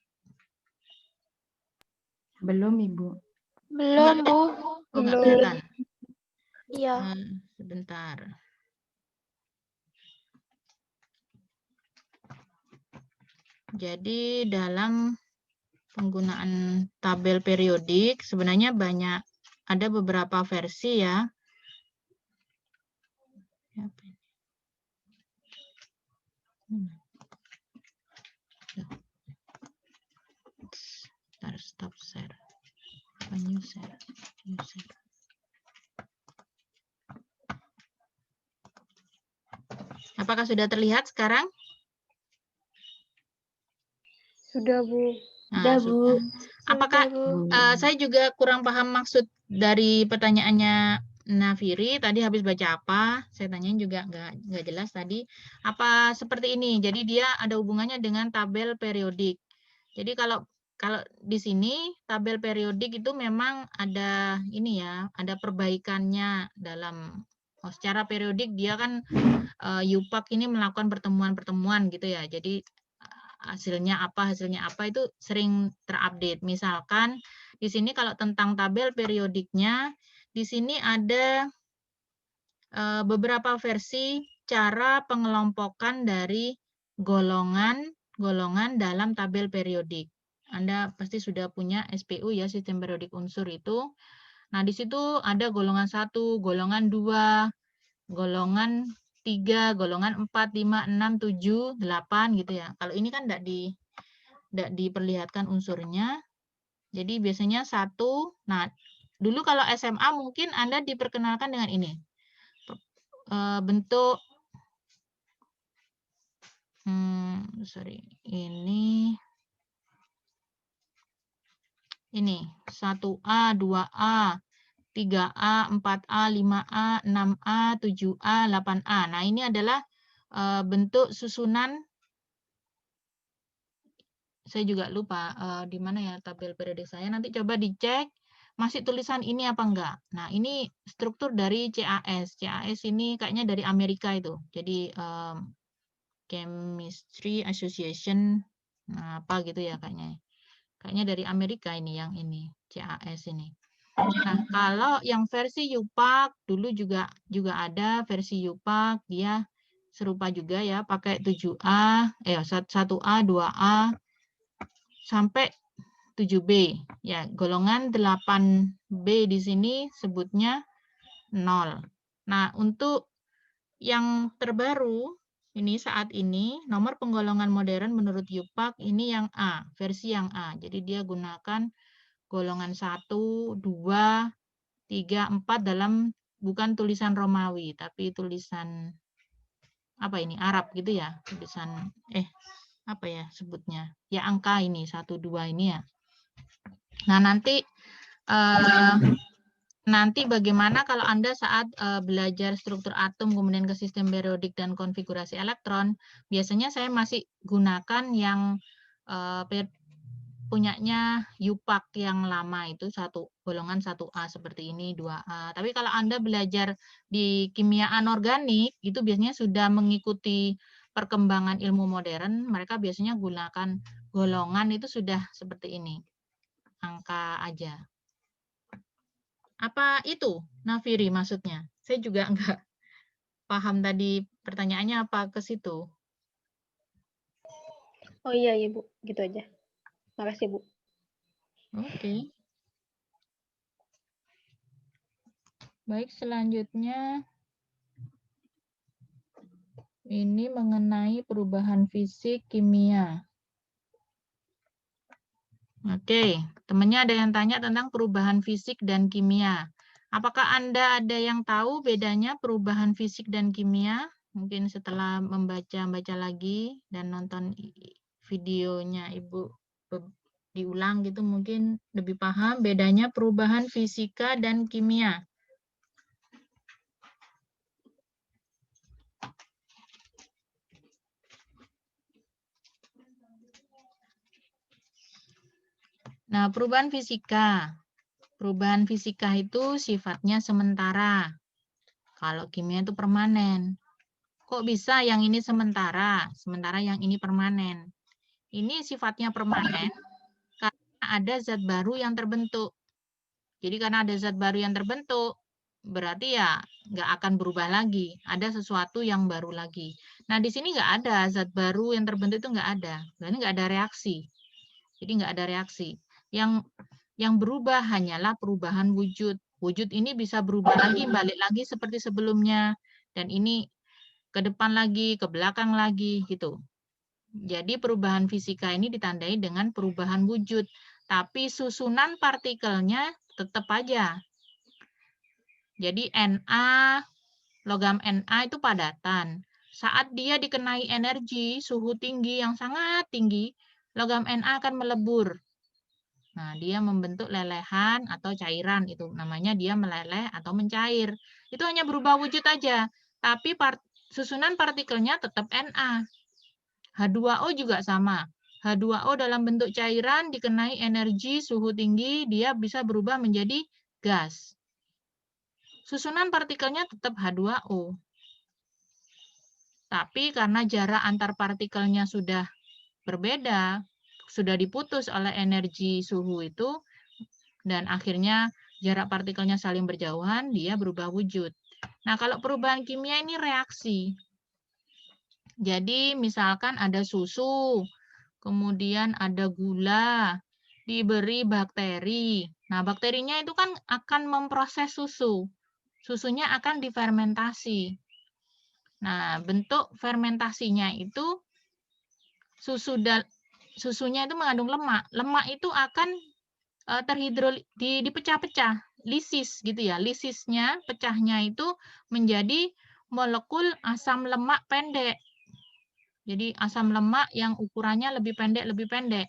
Belum, Ibu. Belum, Bu. Oh, nggak kelihatan. Iya. Sebentar. Jadi dalam penggunaan tabel periodik sebenarnya ada beberapa versi ya. Stop share. New share. Apakah sudah terlihat sekarang? Sudah, Bu. Nah, Bu. apakah saya juga kurang paham maksud dari pertanyaannya Nafiri tadi habis baca apa? Saya tanyain juga nggak jelas tadi. Apa seperti ini? Jadi dia ada hubungannya dengan tabel periodik. Jadi kalau di sini tabel periodik itu memang ada ini ya, ada perbaikannya dalam secara periodik dia kan UPAC ini melakukan pertemuan-pertemuan gitu ya. Jadi hasilnya apa itu sering terupdate. Misalkan di sini kalau tentang tabel periodiknya, di sini ada beberapa versi cara pengelompokan dari golongan dalam tabel periodik. Anda pasti sudah punya SPU ya, sistem periodik unsur itu. Nah, di situ ada golongan 1, golongan 2, golongan 3, golongan 4, 5, 6, 7, 8 gitu ya. Kalau ini kan tidak diperlihatkan unsurnya. Jadi biasanya 1. Nah, dulu kalau SMA mungkin Anda diperkenalkan dengan ini. Bentuk ini 1A, 2A, 3A, 4A, 5A, 6A, 7A, 8A. Nah, ini adalah bentuk susunan. Saya juga lupa di mana ya tabel periodik saya. Nanti coba dicek masih tulisan ini apa enggak. Nah, ini struktur dari CAS. CAS ini kayaknya dari Amerika itu. Jadi Chemistry Association apa gitu ya kayaknya. Kayaknya dari Amerika ini yang ini, CAS ini. Nah, kalau yang versi UPAC dulu juga ada versi UPAC, dia serupa juga ya, pakai 7A, 1A, 2A sampai 7B. Ya, golongan 8B di sini sebutnya 0. Nah, untuk yang terbaru ini saat ini nomor penggolongan modern menurut UPAC ini yang A, versi yang A. Jadi dia gunakan golongan 1, 2, 3, 4 dalam bukan tulisan Romawi, tapi tulisan apa ini Arab gitu ya, tulisan apa ya sebutnya? Ya angka ini 1, 2 ini ya. Nah, nanti bagaimana kalau Anda saat belajar struktur atom kemudian ke sistem periodik dan konfigurasi elektron, biasanya saya masih gunakan yang punyanya UPAC yang lama itu golongan 1A seperti ini, 2A. Tapi kalau Anda belajar di kimia anorganik, itu biasanya sudah mengikuti perkembangan ilmu modern, mereka biasanya gunakan golongan itu sudah seperti ini. Angka aja. Apa itu, Nafiri maksudnya? Saya juga enggak paham tadi pertanyaannya apa ke situ. Oh iya, Bu. Gitu aja. Makasih, Bu. Oke. Baik, selanjutnya ini mengenai perubahan fisik kimia. Oke, temannya ada yang tanya tentang perubahan fisik dan kimia. Apakah Anda ada yang tahu bedanya perubahan fisik dan kimia? Mungkin setelah membaca lagi dan nonton videonya Ibu diulang gitu mungkin lebih paham bedanya perubahan fisika dan kimia. Nah, perubahan fisika. Perubahan fisika itu sifatnya sementara. Kalau kimia itu permanen. Kok bisa yang ini sementara yang ini permanen? Ini sifatnya permanen karena ada zat baru yang terbentuk. Jadi karena ada zat baru yang terbentuk, berarti ya nggak akan berubah lagi. Ada sesuatu yang baru lagi. Nah, di sini nggak ada zat baru yang terbentuk itu nggak ada. Berarti nggak ada reaksi. Jadi nggak ada reaksi. Yang berubah hanyalah perubahan wujud. Wujud ini bisa berubah lagi, balik lagi seperti sebelumnya. Dan ini ke depan lagi, ke belakang lagi, gitu. Jadi perubahan fisika ini ditandai dengan perubahan wujud. Tapi susunan partikelnya tetap aja. Jadi Na, logam Na itu padatan. saat dia dikenai energi suhu tinggi yang sangat tinggi, logam Na akan melebur. Nah, dia membentuk lelehan atau cairan, itu namanya dia meleleh atau mencair. Itu hanya berubah wujud aja, tapi susunan partikelnya tetap Na. H2O juga sama. H2O dalam bentuk cairan dikenai energi suhu tinggi, dia bisa berubah menjadi gas. Susunan partikelnya tetap H2O. Tapi karena jarak antar partikelnya sudah berbeda, sudah diputus oleh energi suhu itu, dan akhirnya jarak partikelnya saling berjauhan, dia berubah wujud. Nah, kalau perubahan kimia ini reaksi. Jadi misalkan ada susu, kemudian ada gula, diberi bakteri. Nah, bakterinya itu kan akan memproses susu. Susunya akan difermentasi. Nah, bentuk fermentasinya itu susunya itu mengandung lemak. Lemak itu akan dipecah-pecah, lisis gitu ya. Lisisnya, pecahnya itu menjadi molekul asam lemak pendek. Jadi asam lemak yang ukurannya lebih pendek.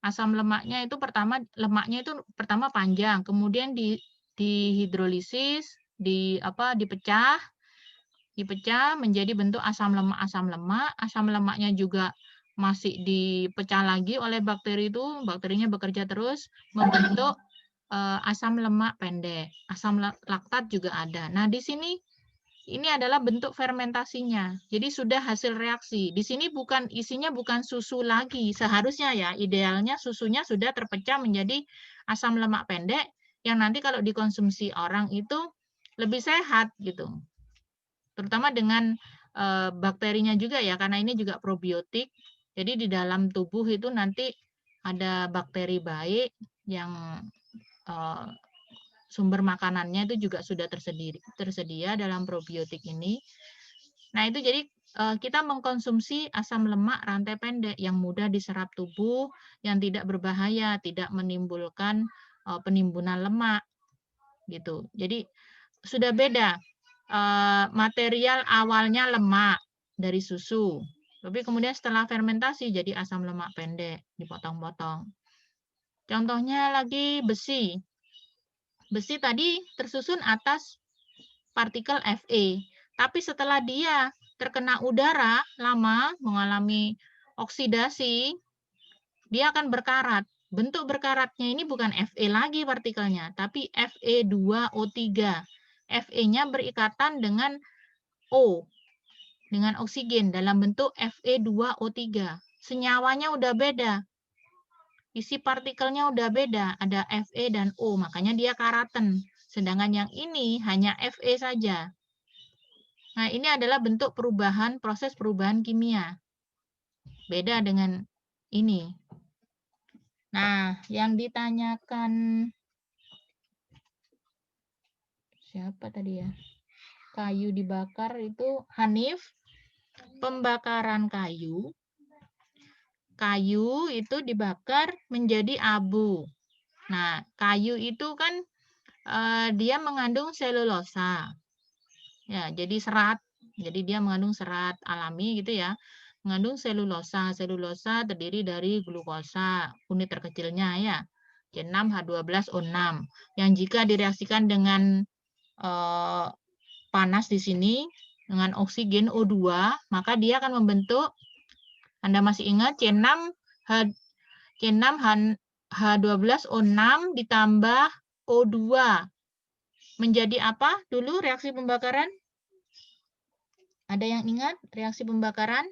Asam lemaknya itu pertama panjang, kemudian dihidrolisis, dipecah menjadi bentuk asam lemak. Asam lemaknya juga masih dipecah lagi oleh bakteri itu, bakterinya bekerja terus membentuk asam lemak pendek. Asam laktat juga ada. Nah, di sini ini adalah bentuk fermentasinya. Jadi sudah hasil reaksi. Di sini isinya bukan susu lagi. Seharusnya ya, idealnya susunya sudah terpecah menjadi asam lemak pendek yang nanti kalau dikonsumsi orang itu lebih sehat gitu. Terutama dengan bakterinya juga ya, karena ini juga probiotik. Jadi di dalam tubuh itu nanti ada bakteri baik yang sumber makanannya itu juga sudah tersedia dalam probiotik ini. Nah, itu jadi kita mengkonsumsi asam lemak rantai pendek yang mudah diserap tubuh, yang tidak berbahaya, tidak menimbulkan penimbunan lemak gitu. Jadi sudah beda. Material awalnya lemak dari susu, tapi kemudian setelah fermentasi jadi asam lemak pendek, dipotong-potong. Contohnya lagi besi. Besi tadi tersusun atas partikel Fe, tapi setelah dia terkena udara lama, mengalami oksidasi, dia akan berkarat. Bentuk berkaratnya ini bukan Fe lagi partikelnya, tapi Fe2O3. Fe-nya berikatan dengan O, dengan oksigen dalam bentuk Fe2O3. Senyawanya udah beda. Isi partikelnya udah beda, ada Fe dan O, makanya dia karaten. Sedangkan yang ini hanya Fe saja. Nah, ini adalah bentuk proses perubahan kimia. Beda dengan ini. Nah, yang ditanyakan siapa tadi ya? Kayu dibakar itu Hanif. Pembakaran kayu itu dibakar menjadi abu. Nah, kayu itu kan dia mengandung selulosa. Ya, jadi serat. Jadi dia mengandung serat alami gitu ya. Mengandung selulosa. Selulosa terdiri dari glukosa, unit terkecilnya ya. C6H12O6. Yang jika direaksikan dengan panas di sini dengan oksigen O2, maka dia akan membentuk, Anda masih ingat, C6H12O6 ditambah O2. Menjadi apa dulu reaksi pembakaran? Ada yang ingat reaksi pembakaran?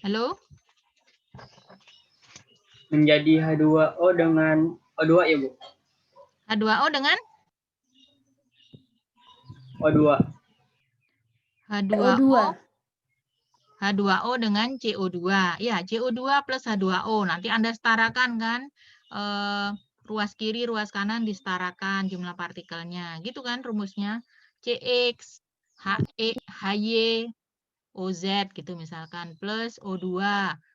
Halo? Menjadi H2O dengan O2 ya, Bu? H2O dengan? O2. H2O dengan CO2. Ya, CO2 plus H2O. Nanti Anda setarakan kan. Ruas kiri, ruas kanan disetarakan jumlah partikelnya. Gitu kan rumusnya. CX, HY, OZ gitu misalkan. Plus O2.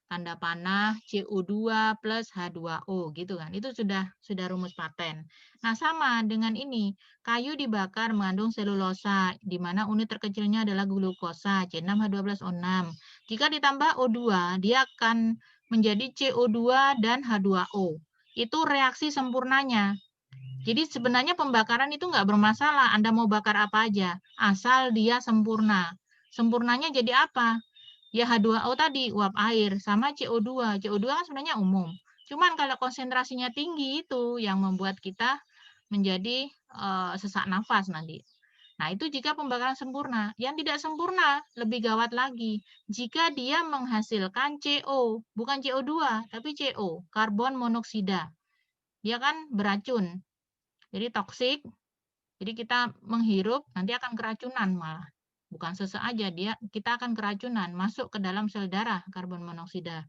tanda panah CO2 plus H2O gitu kan. Itu sudah rumus paten. Nah, sama dengan ini. Kayu dibakar mengandung selulosa di mana unit terkecilnya adalah glukosa C6H12O6. Jika ditambah O2, dia akan menjadi CO2 dan H2O. Itu reaksi sempurnanya. Jadi sebenarnya pembakaran itu nggak bermasalah. Anda mau bakar apa aja, asal dia sempurna. Sempurnanya jadi apa? Ya H2O tadi, uap air, sama CO2. CO2 kan sebenarnya umum. Cuman kalau konsentrasinya tinggi itu yang membuat kita menjadi sesak nafas nanti. Nah, itu jika pembakaran sempurna. Yang tidak sempurna, lebih gawat lagi. Jika dia menghasilkan CO, bukan CO2, tapi CO, karbon monoksida. Dia kan beracun. Jadi toksik. Jadi kita menghirup, nanti akan keracunan malah. Bukan sesak aja, kita akan keracunan, masuk ke dalam sel darah karbon monoksida.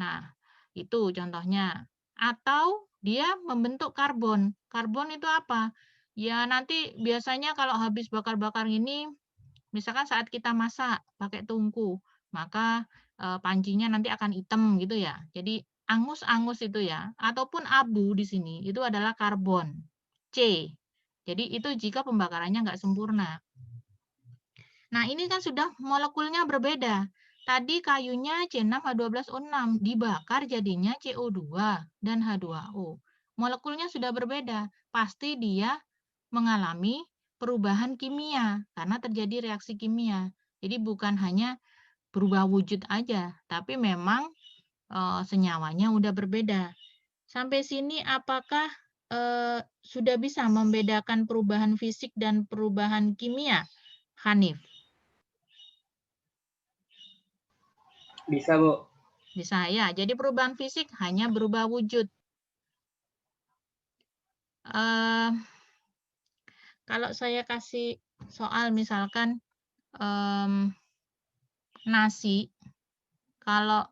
Nah, itu contohnya. Atau dia membentuk karbon. Karbon itu apa? Ya nanti biasanya kalau habis bakar-bakar ini, misalkan saat kita masak pakai tungku, maka pancinya nanti akan hitam gitu ya. Jadi angus-angus itu ya. Ataupun abu di sini, itu adalah karbon. C. Jadi itu jika pembakarannya nggak sempurna. Nah, ini kan sudah molekulnya berbeda. Tadi kayunya C6H12O6, dibakar jadinya CO2 dan H2O. Molekulnya sudah berbeda. Pasti dia mengalami perubahan kimia, karena terjadi reaksi kimia. Jadi bukan hanya berubah wujud aja, tapi memang senyawanya udah berbeda. Sampai sini apakah sudah bisa membedakan perubahan fisik dan perubahan kimia? Hanif? Bisa, Bu. Bisa ya. Jadi perubahan fisik hanya berubah wujud. Kalau saya kasih soal misalkan nasi, kalau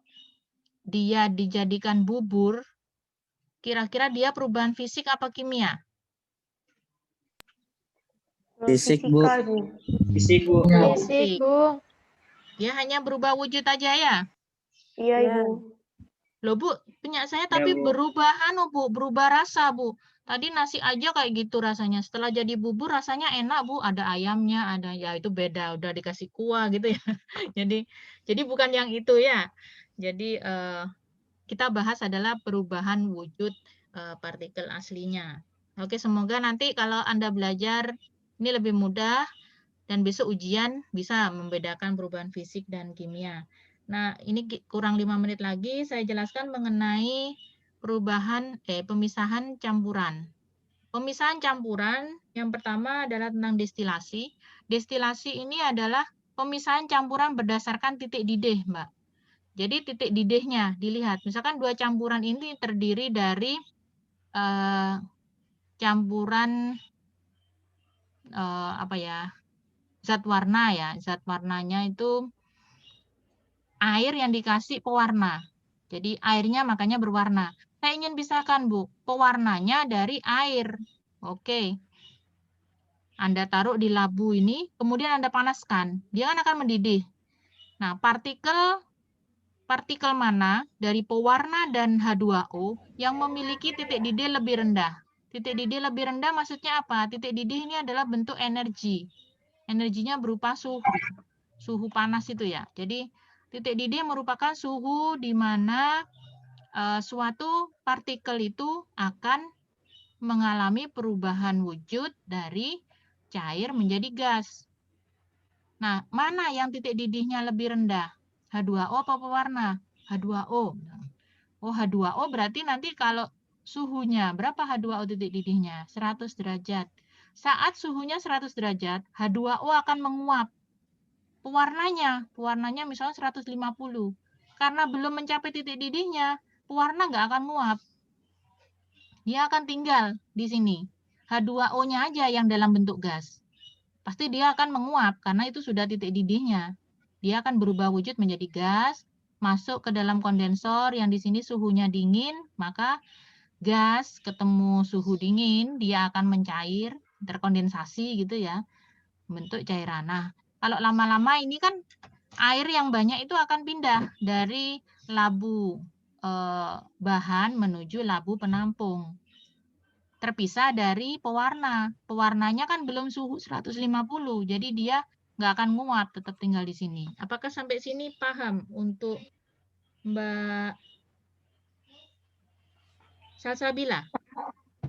dia dijadikan bubur, kira-kira dia perubahan fisik apa kimia? Fisik, Bu. Fisik, Bu. Fisik, Bu. Dia hanya berubah wujud aja ya? Iya, Ibu. Loh, Bu, punya saya tapi berubah Bu, berubah rasa, Bu. Tadi nasi aja kayak gitu rasanya. Setelah jadi bubur rasanya enak, Bu. Ada ayamnya, ada ya itu beda, udah dikasih kuah gitu ya. Jadi bukan yang itu ya. Jadi kita bahas adalah perubahan wujud partikel aslinya. Oke, semoga nanti kalau Anda belajar ini lebih mudah dan besok ujian bisa membedakan perubahan fisik dan kimia. Nah, ini kurang 5 menit lagi saya jelaskan mengenai pemisahan campuran. Pemisahan campuran yang pertama adalah tentang destilasi. Destilasi ini adalah pemisahan campuran berdasarkan titik didih, Mbak. Jadi titik didihnya dilihat. Misalkan dua campuran ini terdiri dari campuran zat warna ya. Zat warnanya itu air yang dikasih pewarna. Jadi airnya makanya berwarna. Saya ingin pisahkan, Bu, pewarnanya dari air. Oke. Anda taruh di labu ini, kemudian Anda panaskan. Dia akan mendidih. Nah, partikel mana dari pewarna dan H2O yang memiliki titik didih lebih rendah. Titik didih lebih rendah maksudnya apa? Titik didih ini adalah bentuk energi. Energinya berupa suhu panas itu ya. Jadi titik didih merupakan suhu di mana suatu partikel itu akan mengalami perubahan wujud dari cair menjadi gas. Nah, mana yang titik didihnya lebih rendah? H2O apa pewarna? H2O. Oh, H2O berarti nanti kalau suhunya, berapa H2O titik didihnya? 100 derajat. Saat suhunya 100 derajat, H2O akan menguap. Pewarnanya misalnya 150. Karena belum mencapai titik didihnya, pewarna nggak akan nguap. Dia akan tinggal di sini. H2O-nya aja yang dalam bentuk gas. Pasti dia akan menguap karena itu sudah titik didihnya. Dia akan berubah wujud menjadi gas, masuk ke dalam kondensor yang di sini suhunya dingin, maka gas ketemu suhu dingin, dia akan mencair, terkondensasi gitu ya, bentuk cairan. Nah, kalau lama-lama ini kan air yang banyak itu akan pindah dari labu bahan menuju labu penampung. Terpisah dari pewarna. Pewarnanya kan belum suhu 150, jadi dia nggak akan nguap, tetap tinggal di sini. Apakah sampai sini paham untuk Mbak Salsabila?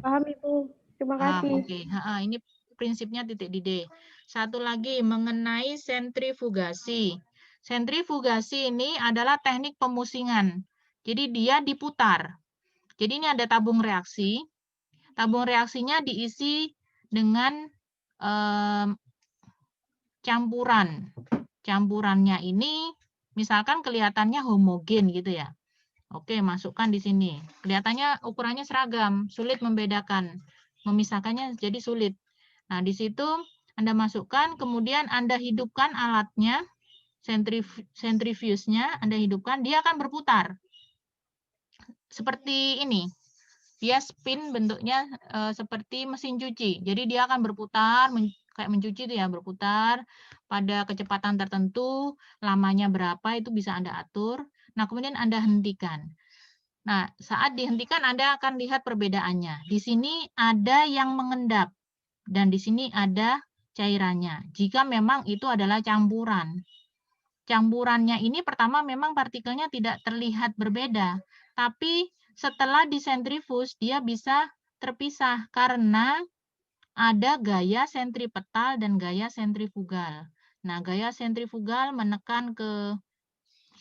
Paham Ibu. Terima kasih. Oke. Ini prinsipnya titik D. Satu lagi mengenai sentrifugasi. Sentrifugasi ini adalah teknik pemusingan. Jadi dia diputar. Jadi ini ada tabung reaksi. Tabung reaksinya diisi dengan campuran. Campurannya ini misalkan kelihatannya homogen gitu ya. Oke, masukkan di sini. Kelihatannya ukurannya seragam, sulit membedakan. Memisahkannya jadi sulit. Nah, di situ Anda masukkan, kemudian Anda hidupkan alatnya, centrifuge-nya Anda hidupkan, dia akan berputar. Seperti ini. Dia spin bentuknya seperti mesin cuci. Jadi dia akan berputar, kayak mencuci itu ya, berputar pada kecepatan tertentu, lamanya berapa itu bisa Anda atur. Nah, kemudian Anda hentikan. Nah, saat dihentikan Anda akan lihat perbedaannya. Di sini ada yang mengendap dan di sini ada cairannya. Jika memang itu adalah campuran. Campurannya ini pertama memang partikelnya tidak terlihat berbeda, tapi setelah disentrifuge dia bisa terpisah karena ada gaya sentripetal dan gaya sentrifugal. Nah, gaya sentrifugal menekan ke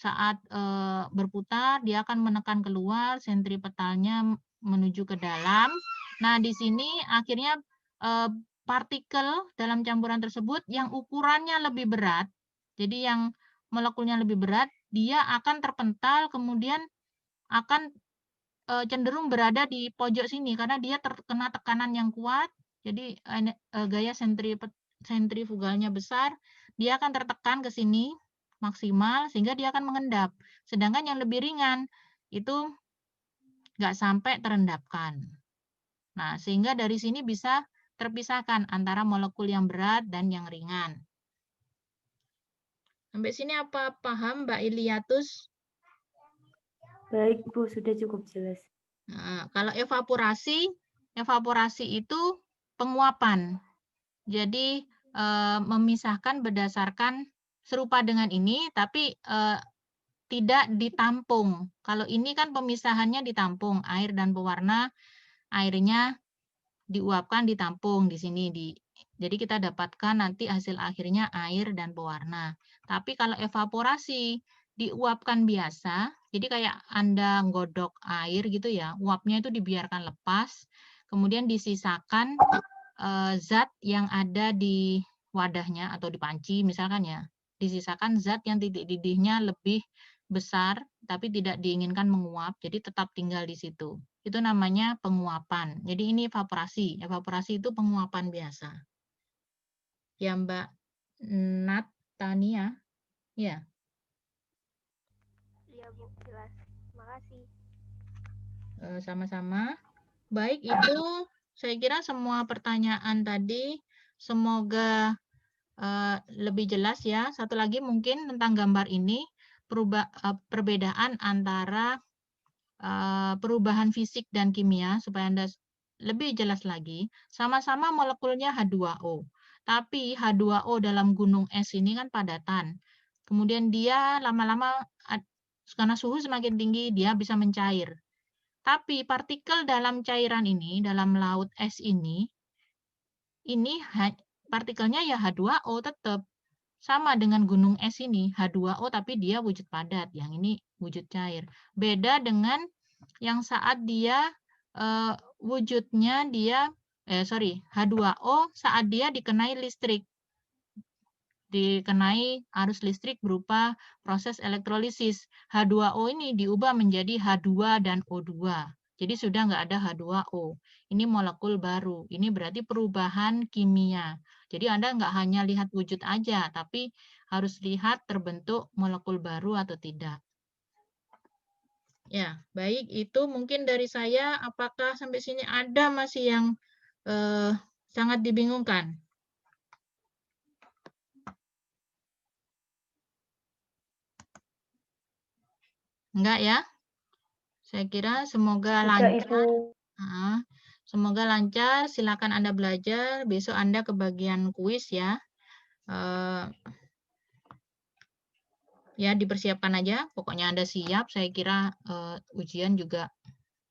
saat berputar, dia akan menekan keluar, sentripetalnya menuju ke dalam. Nah, di sini akhirnya partikel dalam campuran tersebut yang ukurannya lebih berat, jadi yang molekulnya lebih berat, dia akan terpental, kemudian akan cenderung berada di pojok sini karena dia terkena tekanan yang kuat, jadi gaya sentrifugalnya besar, dia akan tertekan ke sini maksimal sehingga dia akan mengendap. Sedangkan yang lebih ringan itu nggak sampai terendapkan. Nah, sehingga dari sini bisa terpisahkan antara molekul yang berat dan yang ringan. Sampai sini apa paham Mbak Iliatus? Baik Bu, sudah cukup jelas. Nah, kalau evaporasi itu penguapan. Jadi memisahkan berdasarkan serupa dengan ini, tapi tidak ditampung. Kalau ini kan pemisahannya ditampung, air dan pewarna, airnya diuapkan, ditampung di sini. Jadi kita dapatkan nanti hasil akhirnya air dan pewarna. Tapi kalau evaporasi, diuapkan biasa, jadi kayak Anda nggodok air gitu ya, uapnya itu dibiarkan lepas, kemudian disisakan zat yang ada di wadahnya atau di panci misalkan ya, disisakan zat yang titik didihnya lebih besar tapi tidak diinginkan menguap, jadi tetap tinggal di situ. Itu namanya penguapan. Jadi ini evaporasi. Evaporasi itu penguapan biasa. Ya Mbak Natania? Ya. Iya Bu, jelas. Terima kasih. Sama-sama. Baik, itu saya kira semua pertanyaan tadi semoga lebih jelas ya. Satu lagi mungkin tentang gambar ini, perbedaan antara perubahan fisik dan kimia, supaya Anda lebih jelas lagi, sama-sama molekulnya H2O. Tapi H2O dalam gunung es ini kan padatan. Kemudian dia lama-lama, karena suhu semakin tinggi, dia bisa mencair. Tapi partikel dalam cairan ini, dalam laut es ini partikelnya ya H2O tetap. Sama dengan gunung es ini, H2O tapi dia wujud padat, yang ini wujud cair. Beda dengan yang saat dia wujudnya dia, H2O saat dia dikenai listrik. Dikenai arus listrik berupa proses elektrolisis. H2O ini diubah menjadi H2 dan O2. Jadi sudah nggak ada H2O. Ini molekul baru. Ini berarti perubahan kimia. Jadi Anda nggak hanya lihat wujud aja, tapi harus lihat terbentuk molekul baru atau tidak. Ya, baik. Itu mungkin dari saya. Apakah sampai sini ada masih yang sangat dibingungkan? Enggak ya? Saya kira semoga Tidak, lancar. Ibu. Semoga lancar. Silakan Anda belajar. Besok Anda ke bagian kuis ya. Ya, dipersiapkan aja. Pokoknya Anda siap. Saya kira ujian juga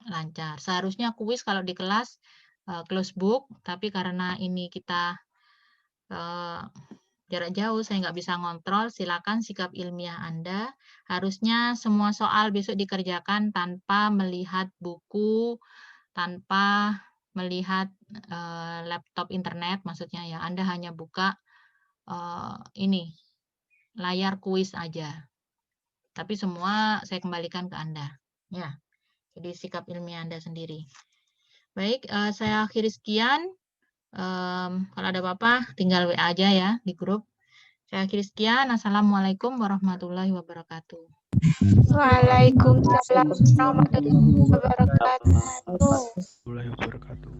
lancar. Seharusnya kuis kalau di kelas close book, tapi karena ini kita jarak jauh, saya nggak bisa ngontrol. Silakan sikap ilmiah Anda. Harusnya semua soal besok dikerjakan tanpa melihat buku, tanpa melihat laptop internet, maksudnya ya. Anda hanya buka ini layar kuis aja. Tapi semua saya kembalikan ke Anda. Ya, jadi sikap ilmiah Anda sendiri. Baik, saya akhiri sekian. Kalau ada apa-apa, tinggal WA aja ya di grup. Saya akhiri sekian. Assalamualaikum warahmatullahi wabarakatuh. Waalaikumsalam warahmatullahi wabarakatuh.